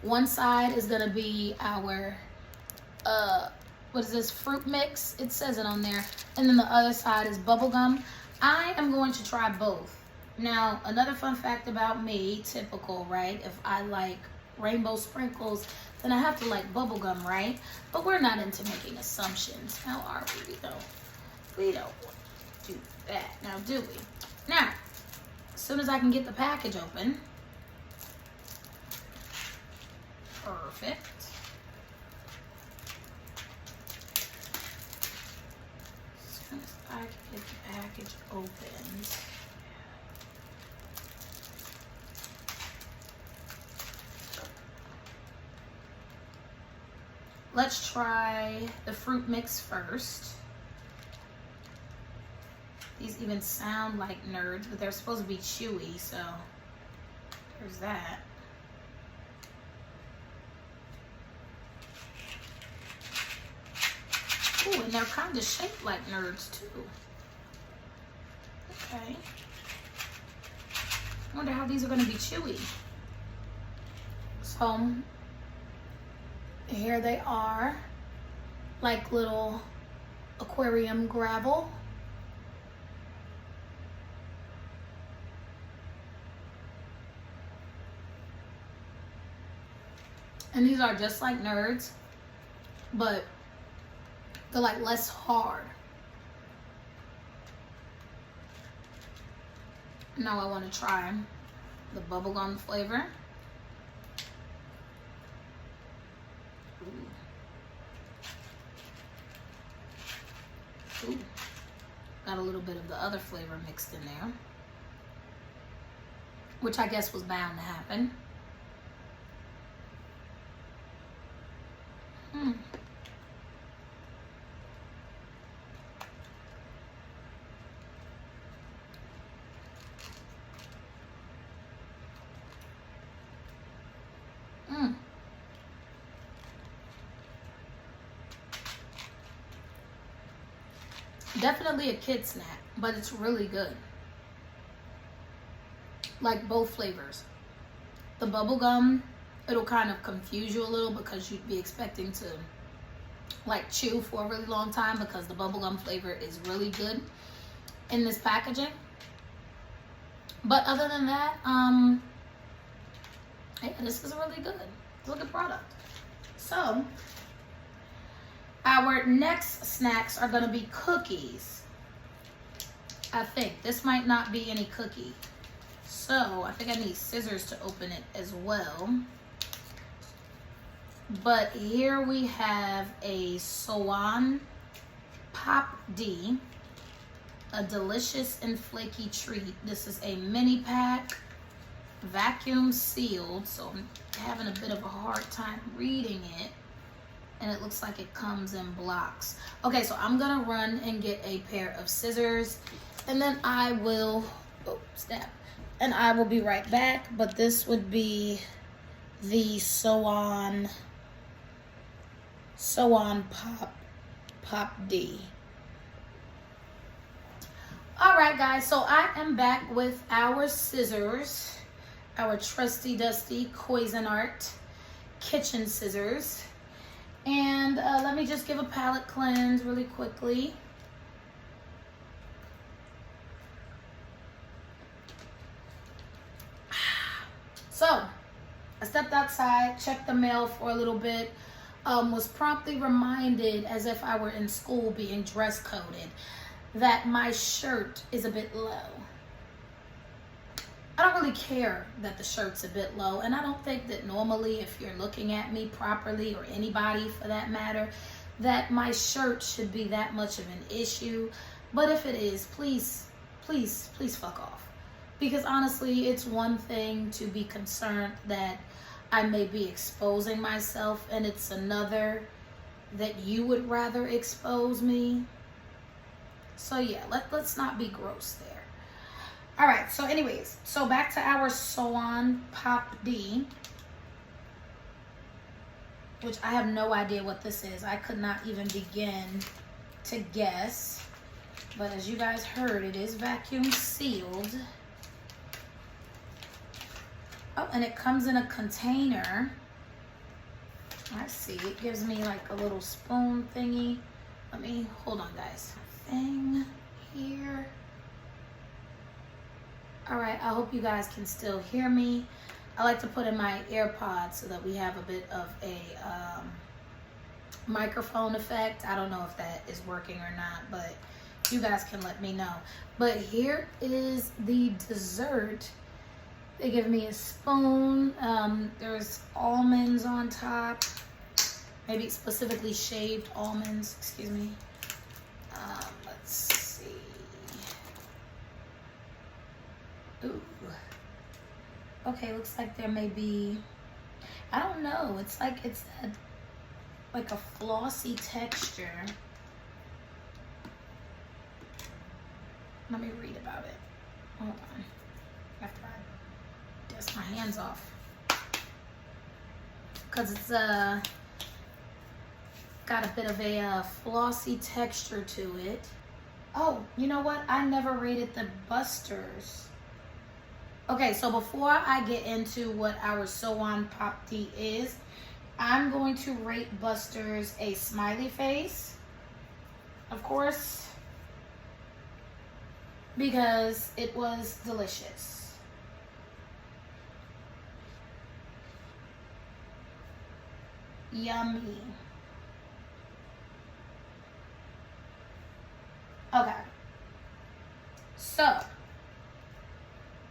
One side is gonna be our what is this, fruit mix, it says it on there, and then the other side is bubblegum. I am going to try both. Now, another fun fact about me, typical, right? If I like rainbow sprinkles, then I have to like bubblegum, right? But we're not into making assumptions. Now, are we? We don't want to do that. Now, do we? Now, as soon as I can get the package open. Perfect. As soon as I can get the package opened. Let's try the fruit mix first. These even sound like Nerds, but they're supposed to be chewy, so there's that. Ooh, and they're kind of shaped like Nerds too. Okay. I wonder how these are going to be chewy. So here they are, like little aquarium gravel. And these are just like Nerds, but they're like less hard. Now I want to try the bubblegum flavor. Ooh. Got a little bit of the other flavor mixed in there, which I guess was bound to happen. Definitely a kid snack, but it's really good. Like both flavors. The bubble gum, it'll kind of confuse you a little because you'd be expecting to like chew for a really long time, because the bubblegum flavor is really good in this packaging. But other than that, yeah, this is really good. It's a good product. So our next snacks are going to be cookies. I think this might not be any cookie, so I think I need scissors to open it as well. But here we have a Swan Pop D, a delicious and flaky treat. This is a mini pack, vacuum sealed, so I'm having a bit of a hard time reading it, and it looks like it comes in blocks. Okay, so I'm gonna run and get a pair of scissors, and then I will, and I will be right back. But this would be the Swan Pop D. All right, guys, so I am back with our scissors, our trusty dusty Cuisinart kitchen scissors. And let me just give a palette cleanse really quickly. So I stepped outside, checked the mail for a little bit, was promptly reminded, as if I were in school being dress coded, that my shirt is a bit low. I don't really care that the shirt's a bit low, and I don't think that normally, if you're looking at me properly, or anybody for that matter, that my shirt should be that much of an issue. But if it is, please, please, please fuck off. Because honestly, it's one thing to be concerned that I may be exposing myself, and it's another that you would rather expose me. So yeah, let's not be gross there. All right, so anyways, so back to our Swan Pop D, which I have no idea what this is. I could not even begin to guess. But as you guys heard, it is vacuum sealed. Oh, and it comes in a container. Let's see, it gives me like a little spoon thingy. Let me, hold on guys. Thing here. All right, I hope you guys can still hear me. I like to put in my AirPods so that we have a bit of a microphone effect. I don't know if that is working or not, but you guys can let me know. But here is the dessert. They give me a spoon. There's almonds on top. Maybe specifically shaved almonds, excuse me. Let's see. Ooh. Okay, looks like there may be, I don't know. It's like, it's like a flossy texture. Let me read about it. Hold on. After I dust my hands off. Because it's got a bit of a flossy texture to it. Oh, you know what? I never rated the Busters. Okay, so before I get into what our Swan Pop D is, I'm going to rate Busters a smiley face, of course, because it was delicious. Yummy. Okay, so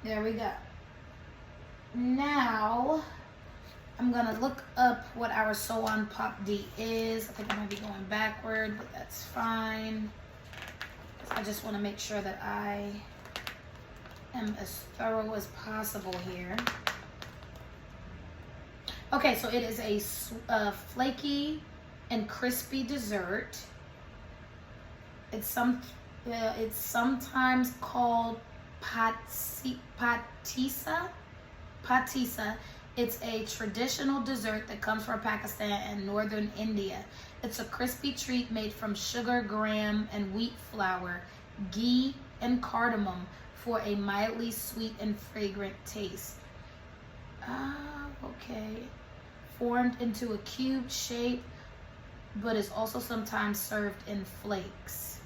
there we go. Now I'm gonna look up what our Swan Pop D is. I think I might be going backward, but that's fine. I just want to make sure that I am as thorough as possible here. Okay, so it is a flaky and crispy dessert. It's sometimes called patissa, It's a traditional dessert that comes from Pakistan and northern India. It's a crispy treat made from sugar, graham, and wheat flour, ghee, and cardamom for a mildly sweet and fragrant taste. Okay. Formed into a cube shape, but is also sometimes served in flakes.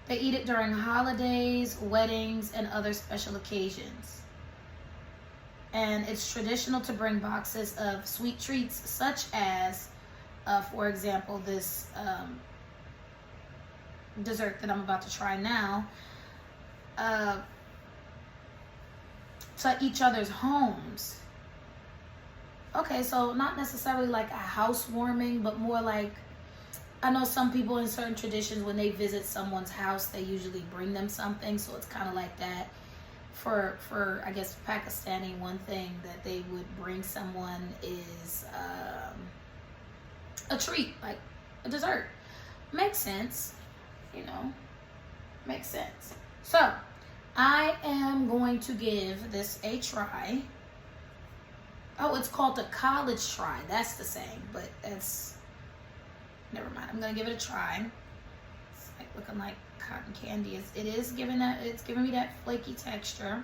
They eat it during holidays, weddings, and other special occasions. And it's traditional to bring boxes of sweet treats such as, for example, this dessert that I'm about to try now, to each other's homes. Okay, so not necessarily like a housewarming, but more like, I know some people in certain traditions, when they visit someone's house, they usually bring them something. So it's kind of like that. For I guess Pakistani, one thing that they would bring someone is a treat, like a dessert. Makes sense, you know, makes sense. So I am going to give this a try. Oh, it's called the college try. That's the saying, but that's, never mind. I'm gonna give it a try. It's like looking like cotton candy. It's giving me that flaky texture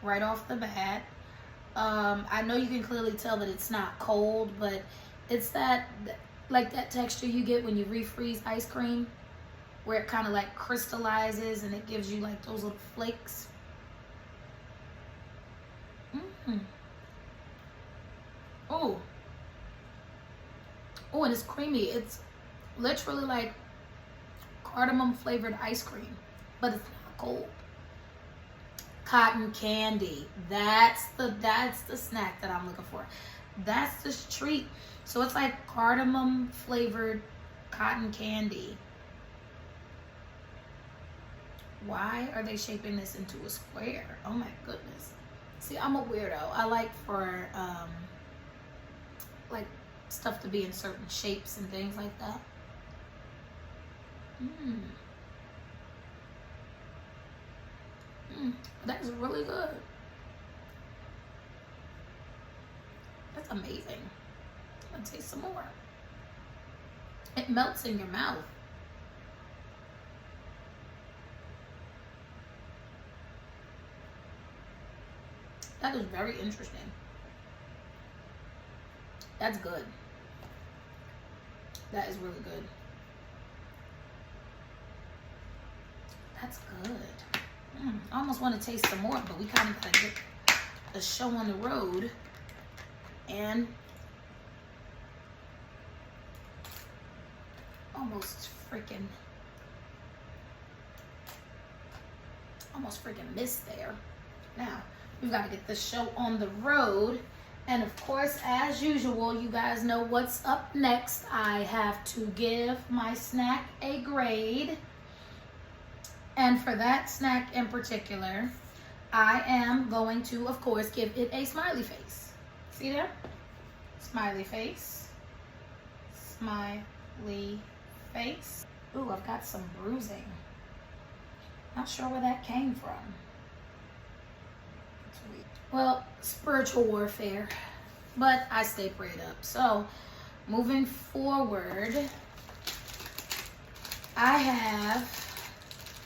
right off the bat. I know you can clearly tell that it's not cold, but it's that, like that texture you get when you refreeze ice cream, where it kind of like crystallizes and it gives you like those little flakes. Oh, and it's creamy. It's literally like cardamom flavored ice cream, but it's not cold. Cotton candy. That's the snack that I'm looking for. That's the treat. So it's like cardamom flavored cotton candy. Why are they shaping this into a square? Oh my goodness. See, I'm a weirdo. I like for like stuff to be in certain shapes and things like that. That is really good. That's amazing. I'm gonna taste some more. It melts in your mouth. That is very interesting. That's good. That is really good. That's good. I almost want to taste some more, but we kind of gotta get the show on the road. And almost freaking missed there. Now, we've got to get the show on the road. And of course, as usual, you guys know what's up next. I have to give my snack a grade. And for that snack in particular, I am going to, of course, give it a smiley face. See there? Smiley face. Smiley face. Ooh, I've got some bruising. Not sure where that came from. Well, spiritual warfare, but I stay prayed up. So, moving forward, I have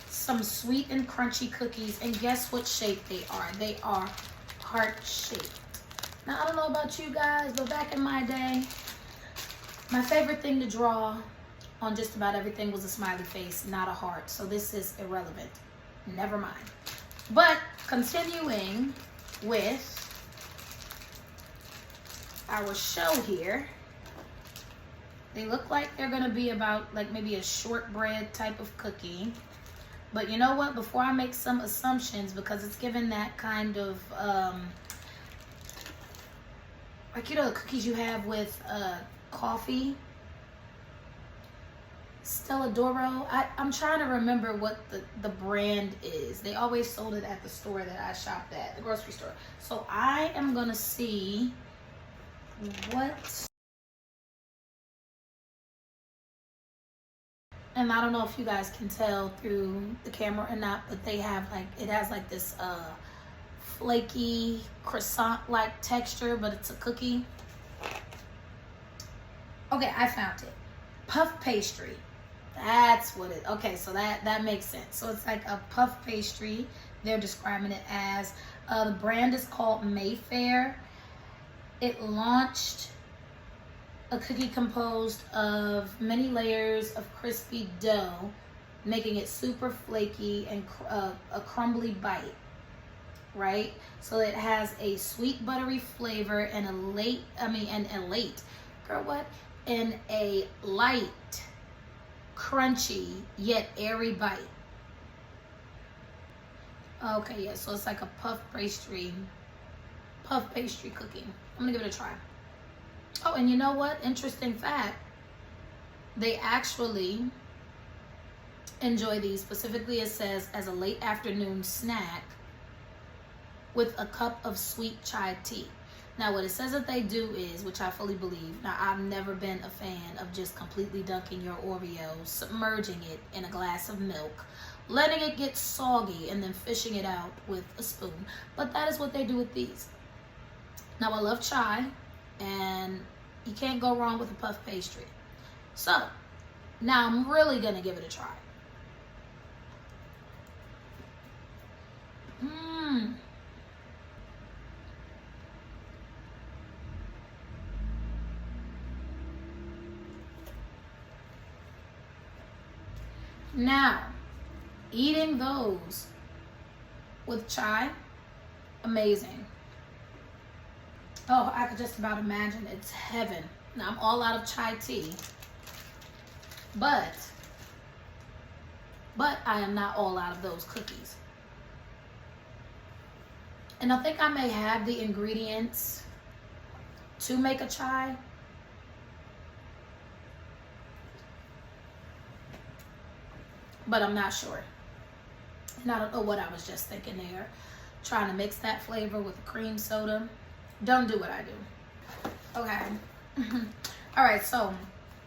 some sweet and crunchy cookies, and guess what shape they are? They are heart-shaped. Now, I don't know about you guys, but back in my day, my favorite thing to draw on just about everything was a smiley face, not a heart. So this is irrelevant. Never mind. But continuing with our show here, they look like they're gonna be about like maybe a shortbread type of cookie. But you know what? Before I make some assumptions, because it's given that kind of like, you know, the cookies you have with coffee, Stella Doro. I'm trying to remember what the brand is. They always sold it at the store that I shopped at, the grocery store. So I am gonna see what, and I don't know if you guys can tell through the camera or not, but they have like, it has like this flaky croissant-like texture, but it's a cookie. Okay, I found it. Puff pastry. That's what it, okay, so that makes sense. So it's like a puff pastry. They're describing it as, the brand is called Mayfair. It launched a cookie composed of many layers of crispy dough, making it super flaky and a crumbly bite, right? So it has a sweet buttery flavor and a light, crunchy, yet airy bite. Okay, yeah, so it's like a puff pastry cookie. I'm gonna give it a try. Oh, and you know what? Interesting fact. They actually enjoy these. Specifically, it says as a late afternoon snack with a cup of sweet chai tea. Now, what it says that they do is, which I fully believe, now I've never been a fan of just completely dunking your Oreos, submerging it in a glass of milk, letting it get soggy, and then fishing it out with a spoon. But that is what they do with these. Now, I love chai, and you can't go wrong with a puff pastry. So, now I'm really gonna give it a try. Now, eating those with chai, amazing. Oh, I could just about imagine it's heaven. Now, I'm all out of chai tea, but I am not all out of those cookies. And I think I may have the ingredients to make a chai. But I'm not sure. And I don't know what I was just thinking there. Trying to mix that flavor with cream soda. Don't do what I do. Okay. All right, so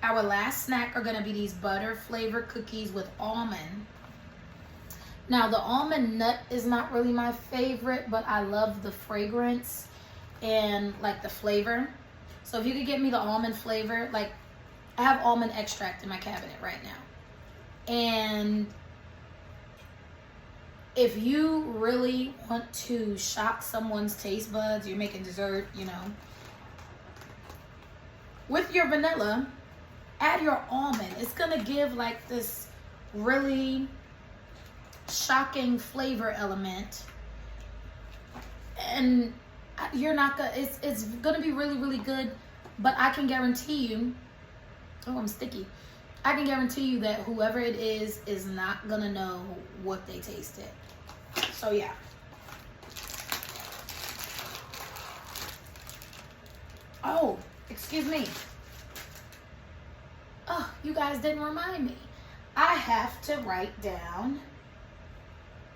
our last snack are gonna be these butter flavored cookies with almond. Now, the almond nut is not really my favorite, but I love the fragrance and like the flavor. So if you could get me the almond flavor, like I have almond extract in my cabinet right now. And if you really want to shock someone's taste buds, you're making dessert, you know, with your vanilla, add your almond. It's gonna give like this really shocking flavor element, and you're not gonna, it's gonna be really, really good. But I can guarantee you, oh, I'm sticky. I can guarantee you that whoever it is not gonna know what they tasted. So yeah. Oh, excuse me. Oh, you guys didn't remind me. I have to write down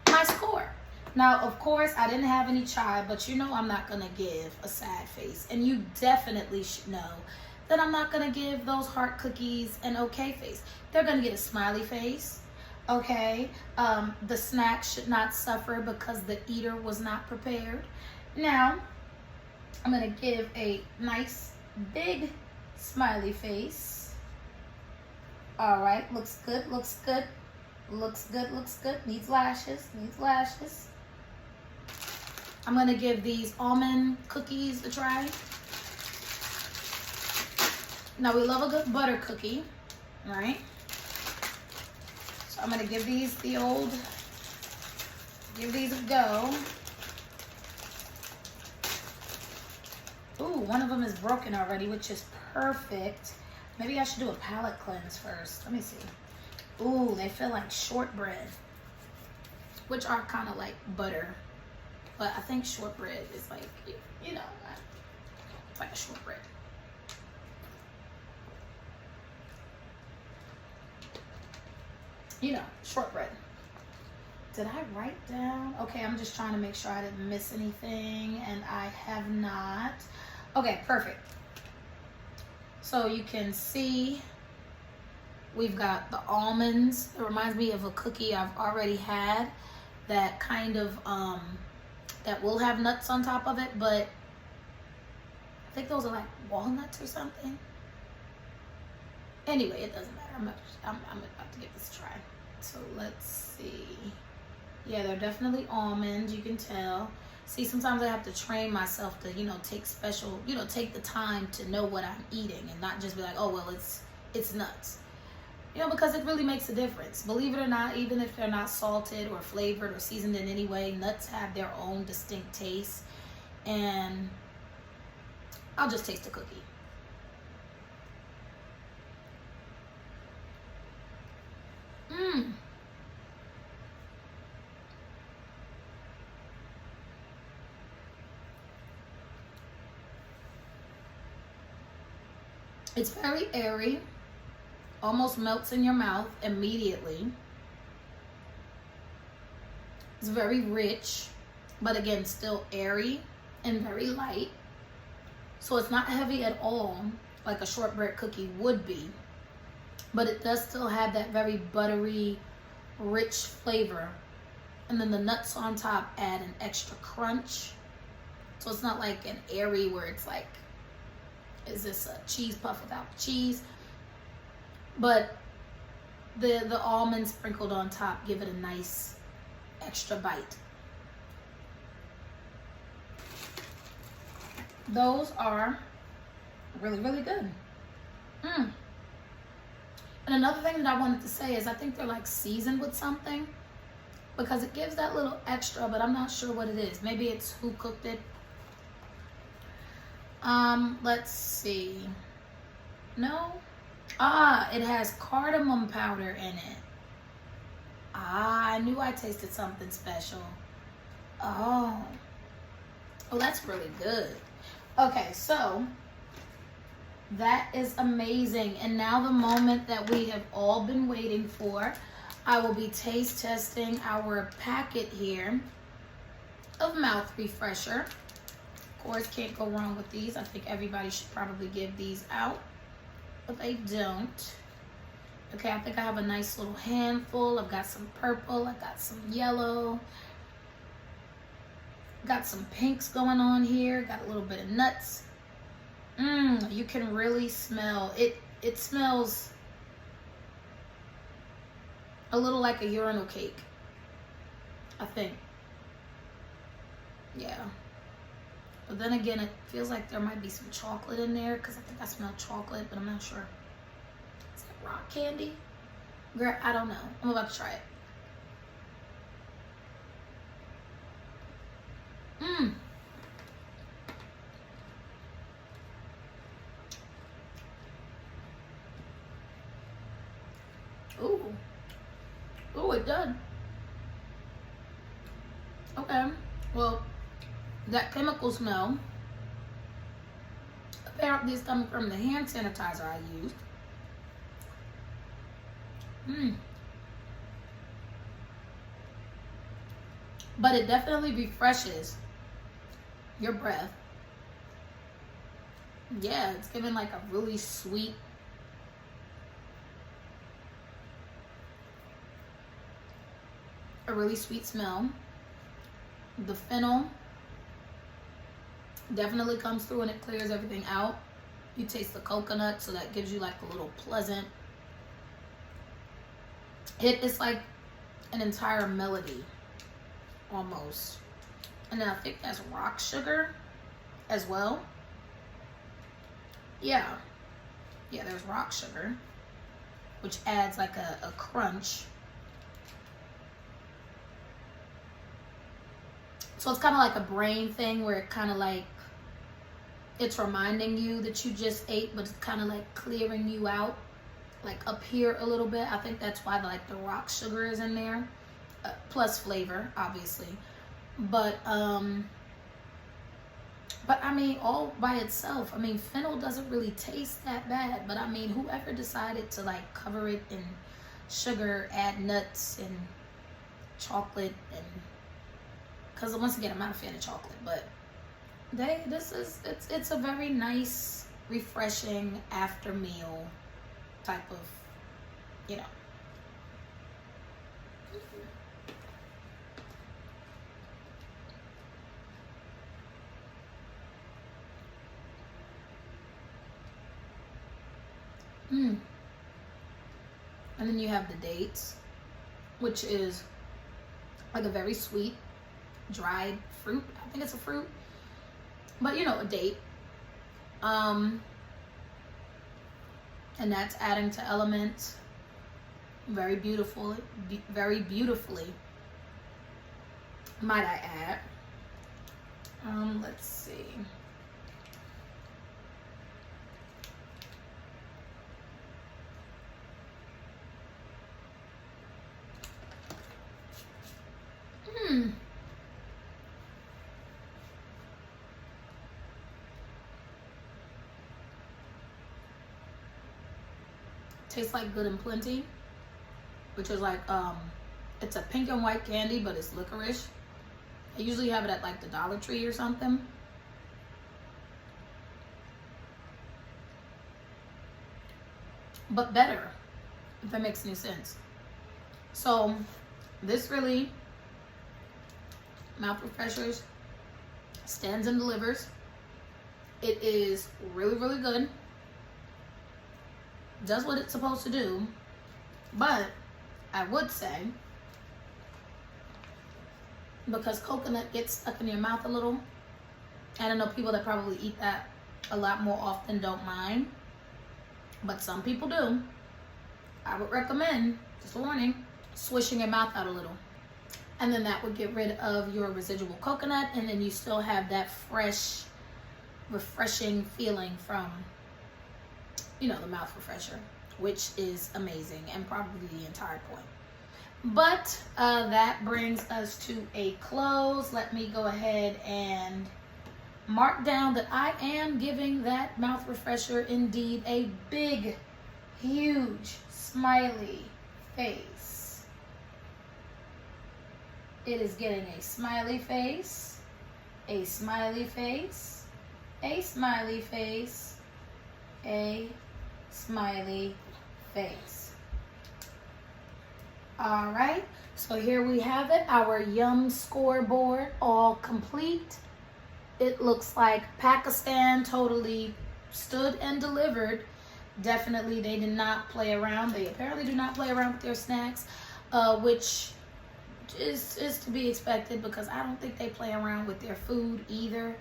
my score. Now, of course, I didn't have any chai, but you know I'm not gonna give a sad face. And you definitely should know that I'm not gonna give those heart cookies an okay face. They're gonna get a smiley face, okay? The snack should not suffer because the eater was not prepared. Now, I'm gonna give a nice big smiley face. All right, looks good, looks good, looks good, looks good. Needs lashes, needs lashes. I'm gonna give these almond cookies a try. Now, we love a good butter cookie, all right? So I'm gonna give these a go. Ooh, one of them is broken already, which is perfect. Maybe I should do a palate cleanse first. Let me see. Ooh, they feel like shortbread, which are kind of like butter. But I think shortbread is like, you know, it's like a shortbread. You know, shortbread. Did I write down? Okay, I'm just trying to make sure I didn't miss anything, and I have not. Okay, perfect. So you can see we've got the almonds. It reminds me of a cookie I've already had that kind of that will have nuts on top of it, but I think those are like walnuts or something. Anyway, it doesn't matter. I'm about to give this a try. So let's see. Yeah, they're definitely almonds. You can tell. See, sometimes I have to train myself to, take special, take the time to know what I'm eating and not just be like, oh, well, it's nuts. Because it really makes a difference. Believe it or not, even if they're not salted or flavored or seasoned in any way, nuts have their own distinct taste. And I'll just taste the cookie. It's very airy, almost melts in your mouth immediately. It's very rich, but again, still airy and very light. So it's not heavy at all, like a shortbread cookie would be, but it does still have that very buttery, rich flavor. And then the nuts on top add an extra crunch. So it's not like an airy where it's like, is this a cheese puff without cheese? But the almonds sprinkled on top give it a nice extra bite. Those are really, really good. And another thing that I wanted to say is I think they're like seasoned with something, because it gives that little extra, but I'm not sure what it is. Maybe it's who cooked it. Let's see. No? It has cardamom powder in it. I knew I tasted something special. Oh, that's really good. Okay, so that is amazing. And now the moment that we have all been waiting for. I will be taste testing our packet here of Mouth Refresher. Of course, can't go wrong with these. I think everybody should probably give these out, but they don't. Okay, I think I have a nice little handful. I've got some purple, I got some yellow, got some pinks going on here, got a little bit of nuts. You can really smell it. It smells a little like a urinal cake, I think. Yeah. But then again, it feels like there might be some chocolate in there, because I think I smell chocolate, but I'm not sure. Is that rock candy? Girl, I don't know. I'm about to try it. Ooh, it does. Okay, well, that chemical smell apparently is coming from the hand sanitizer I used. But it definitely refreshes your breath. Yeah, it's giving like a really sweet, smell. The fennel definitely comes through and it clears everything out. You taste the coconut, so that gives you like a little pleasant hit. It's like an entire melody almost. And then I think that's rock sugar as well. Yeah, there's rock sugar, which adds like a crunch. So it's kind of like a brain thing where it kind of like, it's reminding you that you just ate, but it's kind of like clearing you out, like up here a little bit. I think that's why like the rock sugar is in there, plus flavor, obviously. But I mean, all by itself, I mean, fennel doesn't really taste that bad. But I mean, whoever decided to like cover it in sugar, add nuts and chocolate, and because once again, I'm not a fan of chocolate, but it's a very nice, refreshing after meal type of, And then you have the dates, which is like a very sweet, dried fruit. I think it's a fruit, but you know, a date. And that's adding to elements very beautifully, might I add. Let's see. Tastes like Good and Plenty, which is like it's a pink and white candy, but it's licorice. I usually have it at like the Dollar Tree or something. But better, if that makes any sense. So this really, Mouth Refreshers, stands and delivers. It is really, really good. Does what it's supposed to do. But I would say, because coconut gets stuck in your mouth a little, and I know people that probably eat that a lot more often don't mind, but some people do. I would recommend, just a warning, swishing your mouth out a little. And then that would get rid of your residual coconut, and then you still have that fresh, refreshing feeling from, you know, the mouth refresher, which is amazing and probably the entire point. But that brings us to a close. Let me go ahead and mark down that I am giving that mouth refresher indeed a big, huge, smiley face. It is getting a smiley face, a smiley face, a smiley face, a smiley face. All right, so here we have it, our Yum scoreboard all complete. It looks like Pakistan totally stood and delivered. Definitely they did not play around. They apparently do not play around with their snacks, which is to be expected, because I don't think they play around with their food either.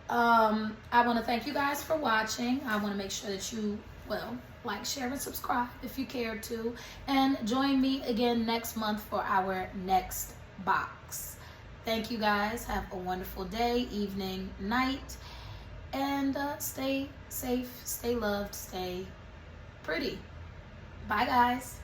I want to thank you guys for watching. I want to make sure that you, well, like, share, and subscribe if you care to. And join me again next month for our next box. Thank you guys. Have a wonderful day, evening, night. And stay safe, stay loved, stay pretty. Bye, guys.